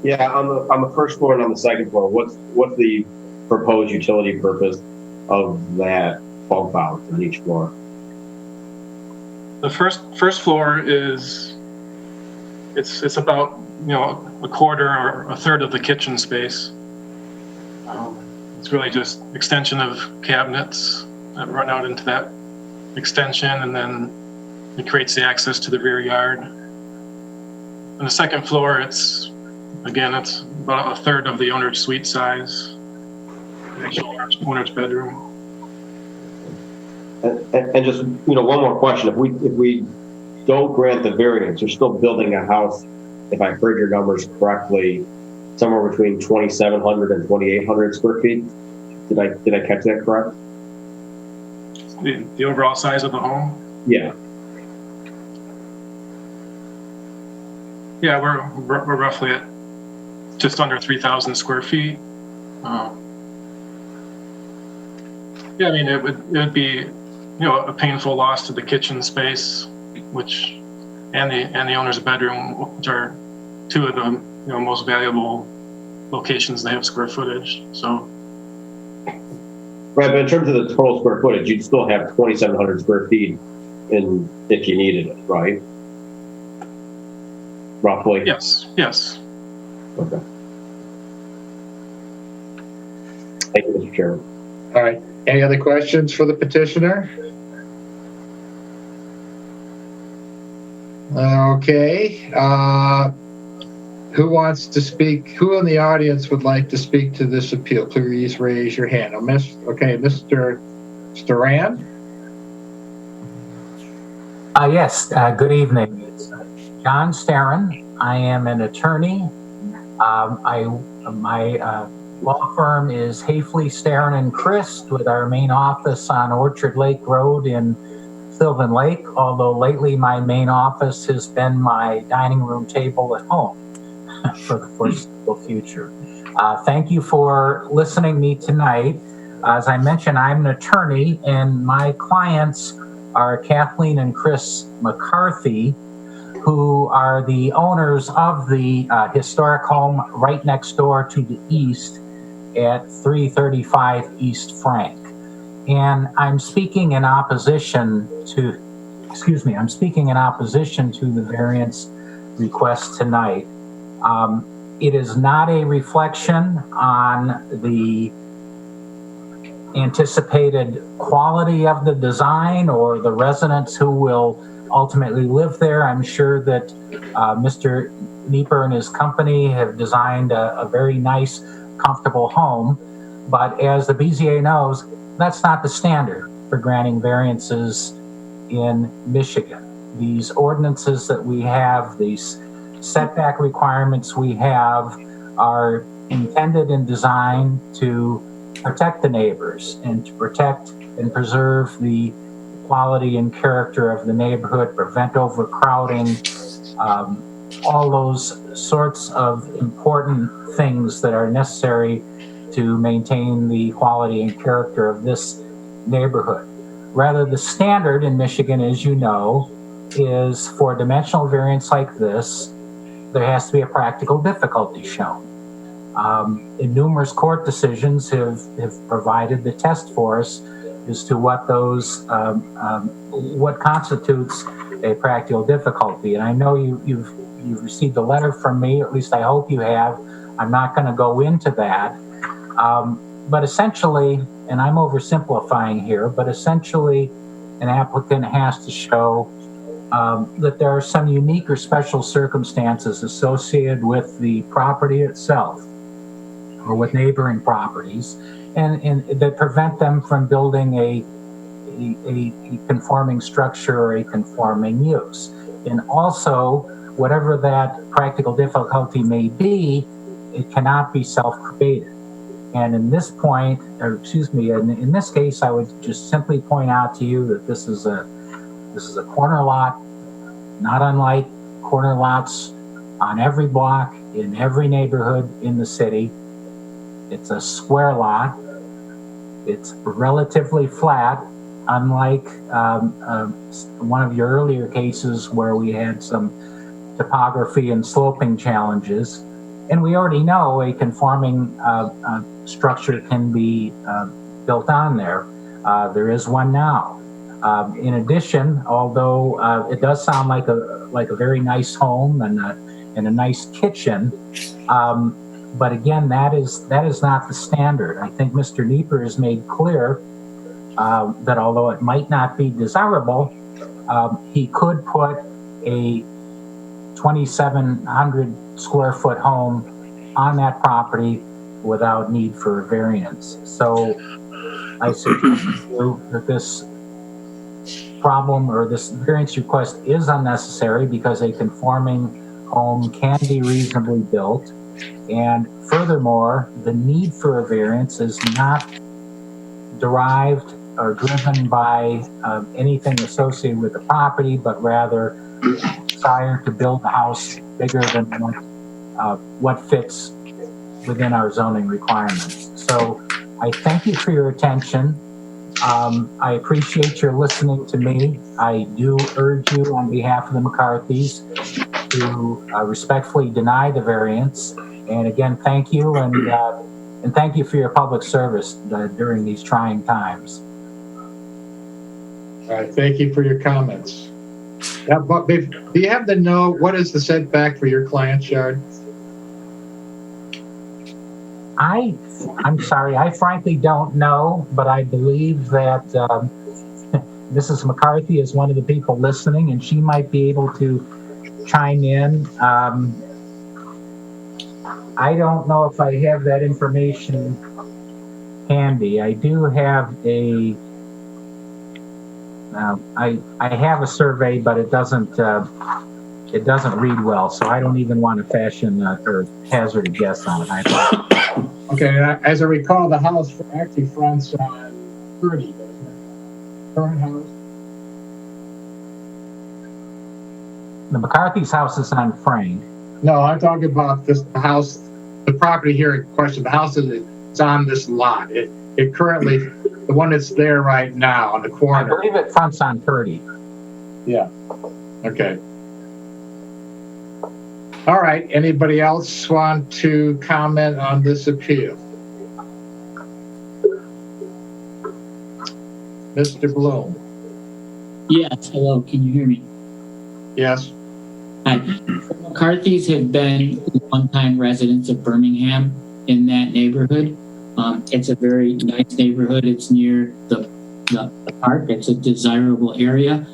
Yeah, on the first floor and on the second floor, what's the proposed utility purpose of that bump out on each floor? The first floor is it's about a quarter or a third of the kitchen space. It's really just extension of cabinets that run out into that extension, and then it creates the access to the rear yard. On the second floor, it's about a third of the owner's suite size, the actual owner's bedroom. And just one more question: if we don't grant the variance, you're still building a house, if I heard your numbers correctly, somewhere between 2,700 and 2,800 square feet. Did I catch that correct? The overall size of the home? Yeah. Yeah, we're roughly at just under 3,000 square feet. Yeah, I mean, it would be, a painful loss to the kitchen space, which, and the owner's bedroom, which are two of the, most valuable locations they have square footage. So. Right, but in terms of the total square footage, you'd still have 2,700 square feet in if you needed it, right? Roughly. Yes. Okay. Thank you, Mr. Chairman. All right. Any other questions for the petitioner? Okay. Who wants to speak? Who in the audience would like to speak to this appeal? Please raise your hand. Mr. Storan? Yes, good evening. It's John Starin. I am an attorney. My law firm is Hafley, Starin and Christ, with our main office on Orchard Lake Road in Sylvan Lake, although lately my main office has been my dining room table at home for the foreseeable future. Thank you for listening to me tonight. As I mentioned, I'm an attorney, and my clients are Kathleen and Chris McCarthy, who are the owners of the historic home right next door to the east at 335 East Frank. And I'm speaking in opposition to the variance request tonight. It is not a reflection on the anticipated quality of the design or the residents who will ultimately live there. I'm sure that Mr. Nieper and his company have designed a very nice, comfortable home. But as the BZA knows, that's not the standard for granting variances in Michigan. These ordinances that we have, these setback requirements we have, are intended and designed to protect the neighbors and to protect and preserve the quality and character of the neighborhood, prevent overcrowding, all those sorts of important things that are necessary to maintain the quality and character of this neighborhood. Rather, the standard in Michigan, as you know, is for a dimensional variance like this, there has to be a practical difficulty shown. And numerous court decisions have provided the test for us as to what what constitutes a practical difficulty. And I know you've received a letter from me, at least I hope you have. I'm not going to go into that. But essentially, and I'm oversimplifying here, but essentially an applicant has to show that there are some unique or special circumstances associated with the property itself or with neighboring properties and that prevent them from building a conforming structure or a conforming use. And also, whatever that practical difficulty may be, it cannot be self-created. And in this point, or excuse me, in this case, I would just simply point out to you that this is a corner lot, not unlike corner lots on every block in every neighborhood in the city. It's a square lot. It's relatively flat, unlike one of your earlier cases where we had some topography and sloping challenges. And we already know a conforming structure can be built on there. There is one now. In addition, although it does sound like a very nice home and a nice kitchen, but again, that is not the standard. I think Mr. Nieper has made clear that although it might not be desirable, he could put a 2,700 square foot home on that property without need for a variance. So I suggest to you that this problem or this variance request is unnecessary because a conforming home can be reasonably built. And furthermore, the need for a variance is not derived or driven by anything associated with the property, but rather desire to build a house bigger than what fits within our zoning requirements. So I thank you for your attention. I appreciate your listening to me. I do urge you on behalf of the McCarthys to respectfully deny the variance. And again, thank you, and thank you for your public service during these trying times. All right, thank you for your comments. Now, but do you have to know what is the setback for your client's yard? I'm sorry, I frankly don't know, but I believe that Mrs. McCarthy is one of the people listening, and she might be able to chime in. I don't know if I have that information handy. I do have I have a survey, but it doesn't read well, so I don't even want to fashion or hazard a guess on it. Okay, as I recall, the house actually fronts on 30, doesn't it? Current house? The McCarthy's house is on Frank. No, I'm talking about the house, the property here in question. The house is on this lot. It currently, the one that's there right now on the corner. I believe it fronts on 30. Yeah. Okay. All right. Anybody else want to comment on this appeal? Mr. Bloom. Yes, hello, can you hear me? Yes. Hi. The McCarthys have been one-time residents of Birmingham in that neighborhood. It's a very nice neighborhood. It's near the park. It's a desirable area.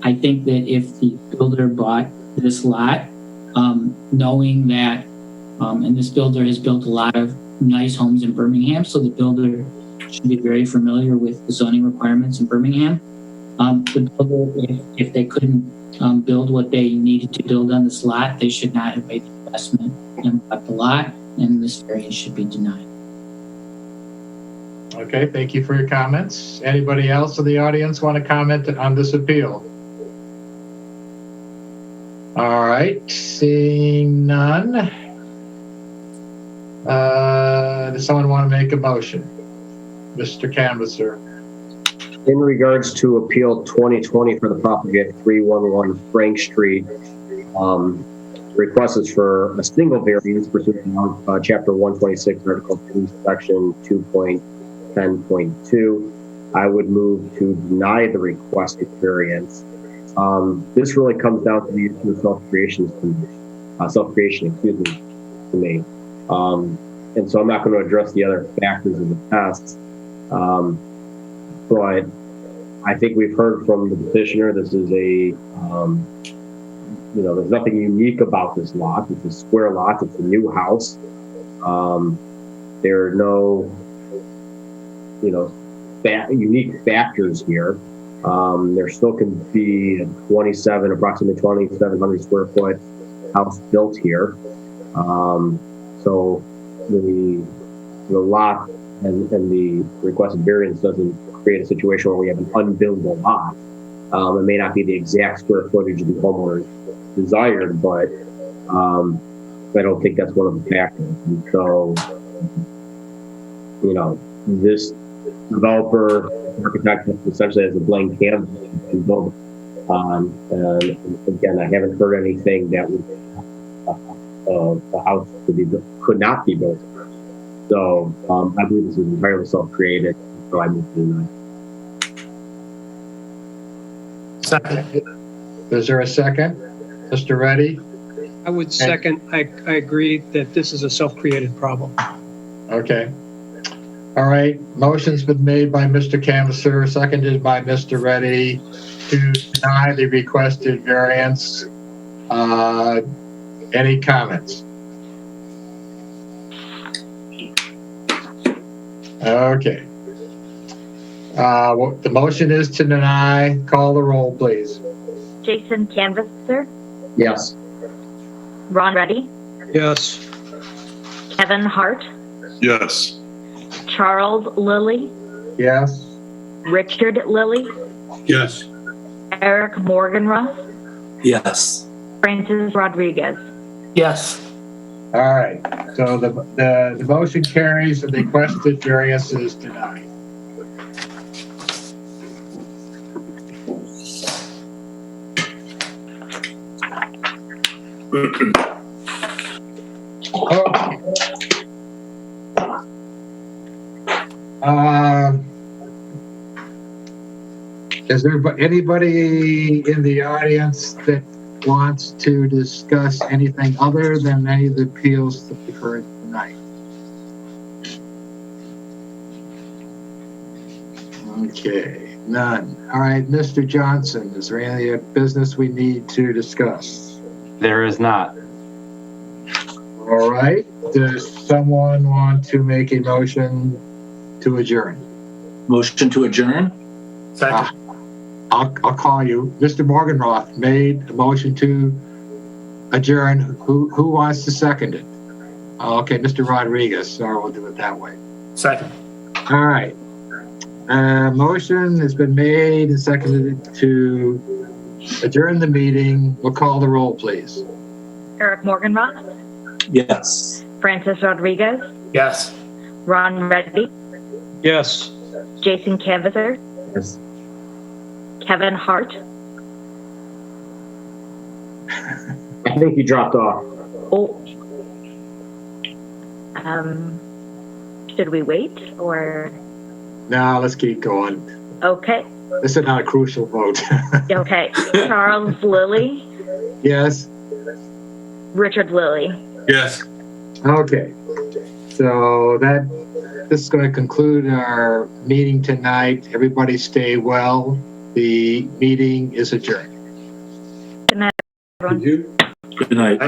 I think that if the builder bought this lot, knowing that, and this builder has built a lot of nice homes in Birmingham, so the builder should be very familiar with the zoning requirements in Birmingham. The builder, if they couldn't build what they needed to build on this lot, they should not have made the investment and bought the lot, and this variance should be denied. Okay, thank you for your comments. Anybody else in the audience want to comment on this appeal? All right, seeing none. Does someone want to make a motion? Mr. Canvasser. In regards to Appeal 2020 for the property at 311 Frank Street, request is for a single variance pursuant to Chapter 126, Article 2, Section 2.10.2. I would move to deny the requested variance. This really comes down to the issue of self-creation, to me. And so I'm not going to address the other factors of the test. But I think we've heard from the petitioner, this is there's nothing unique about this lot. It's a square lot. It's a new house. There are no, unique factors here. There still can be approximately 2,700 square foot house built here. So the lot and the requested variance doesn't create a situation where we have an unbuildable lot. It may not be the exact square footage the homeowner desired, but I don't think that's one of the factors. And so, this developer, architect essentially has a blank canvas to build on. And again, I haven't heard anything that would the house could not be built. So I believe this is entirely self-created. So I move to deny. Second. Is there a second? Mr. Reddy? I would second. I agree that this is a self-created problem. Okay. All right. Motion's been made by Mr. Canvasser, seconded by Mr. Reddy to deny the requested variance. Any comments? Okay. The motion is to deny. Call the roll, please. Jason Canvasser, Yes. Ron Reddy, Yes. Kevin Hart, Yes. Charles Lilly, Yes. Richard Lilly, Yes. Eric Morganroth, Yes. Francis Rodriguez. Yes. All right, so the motion carries and the requested variance is denied. Okay. Is there anybody in the audience that wants to discuss anything other than any of the appeals that we've heard tonight? Okay, none. All right, Mr. Johnson, is there any business we need to discuss? There is not. All right, does someone want to make a motion to adjourn? Motion to adjourn? Second. I'll call you. Mr. Morganroth made a motion to adjourn. Who wants to second it? Okay, Mr. Rodriguez. So we'll do it that way. Second. All right. Motion has been made and seconded to adjourn the meeting. We'll call the roll, please. Eric Morganroth. Yes. Francis Rodriguez. Yes. Ron Reddy. Yes. Jason Canvasser. Yes. Kevin Hart. I think you dropped off. Oh. Should we wait or? No, let's keep going. Okay. This is not a crucial vote. Okay. Charles Lilly. Yes. Richard Lilly. Yes. Okay. So this is going to conclude our meeting tonight. Everybody stay well. The meeting is adjourned. Good night, everyone. Good night.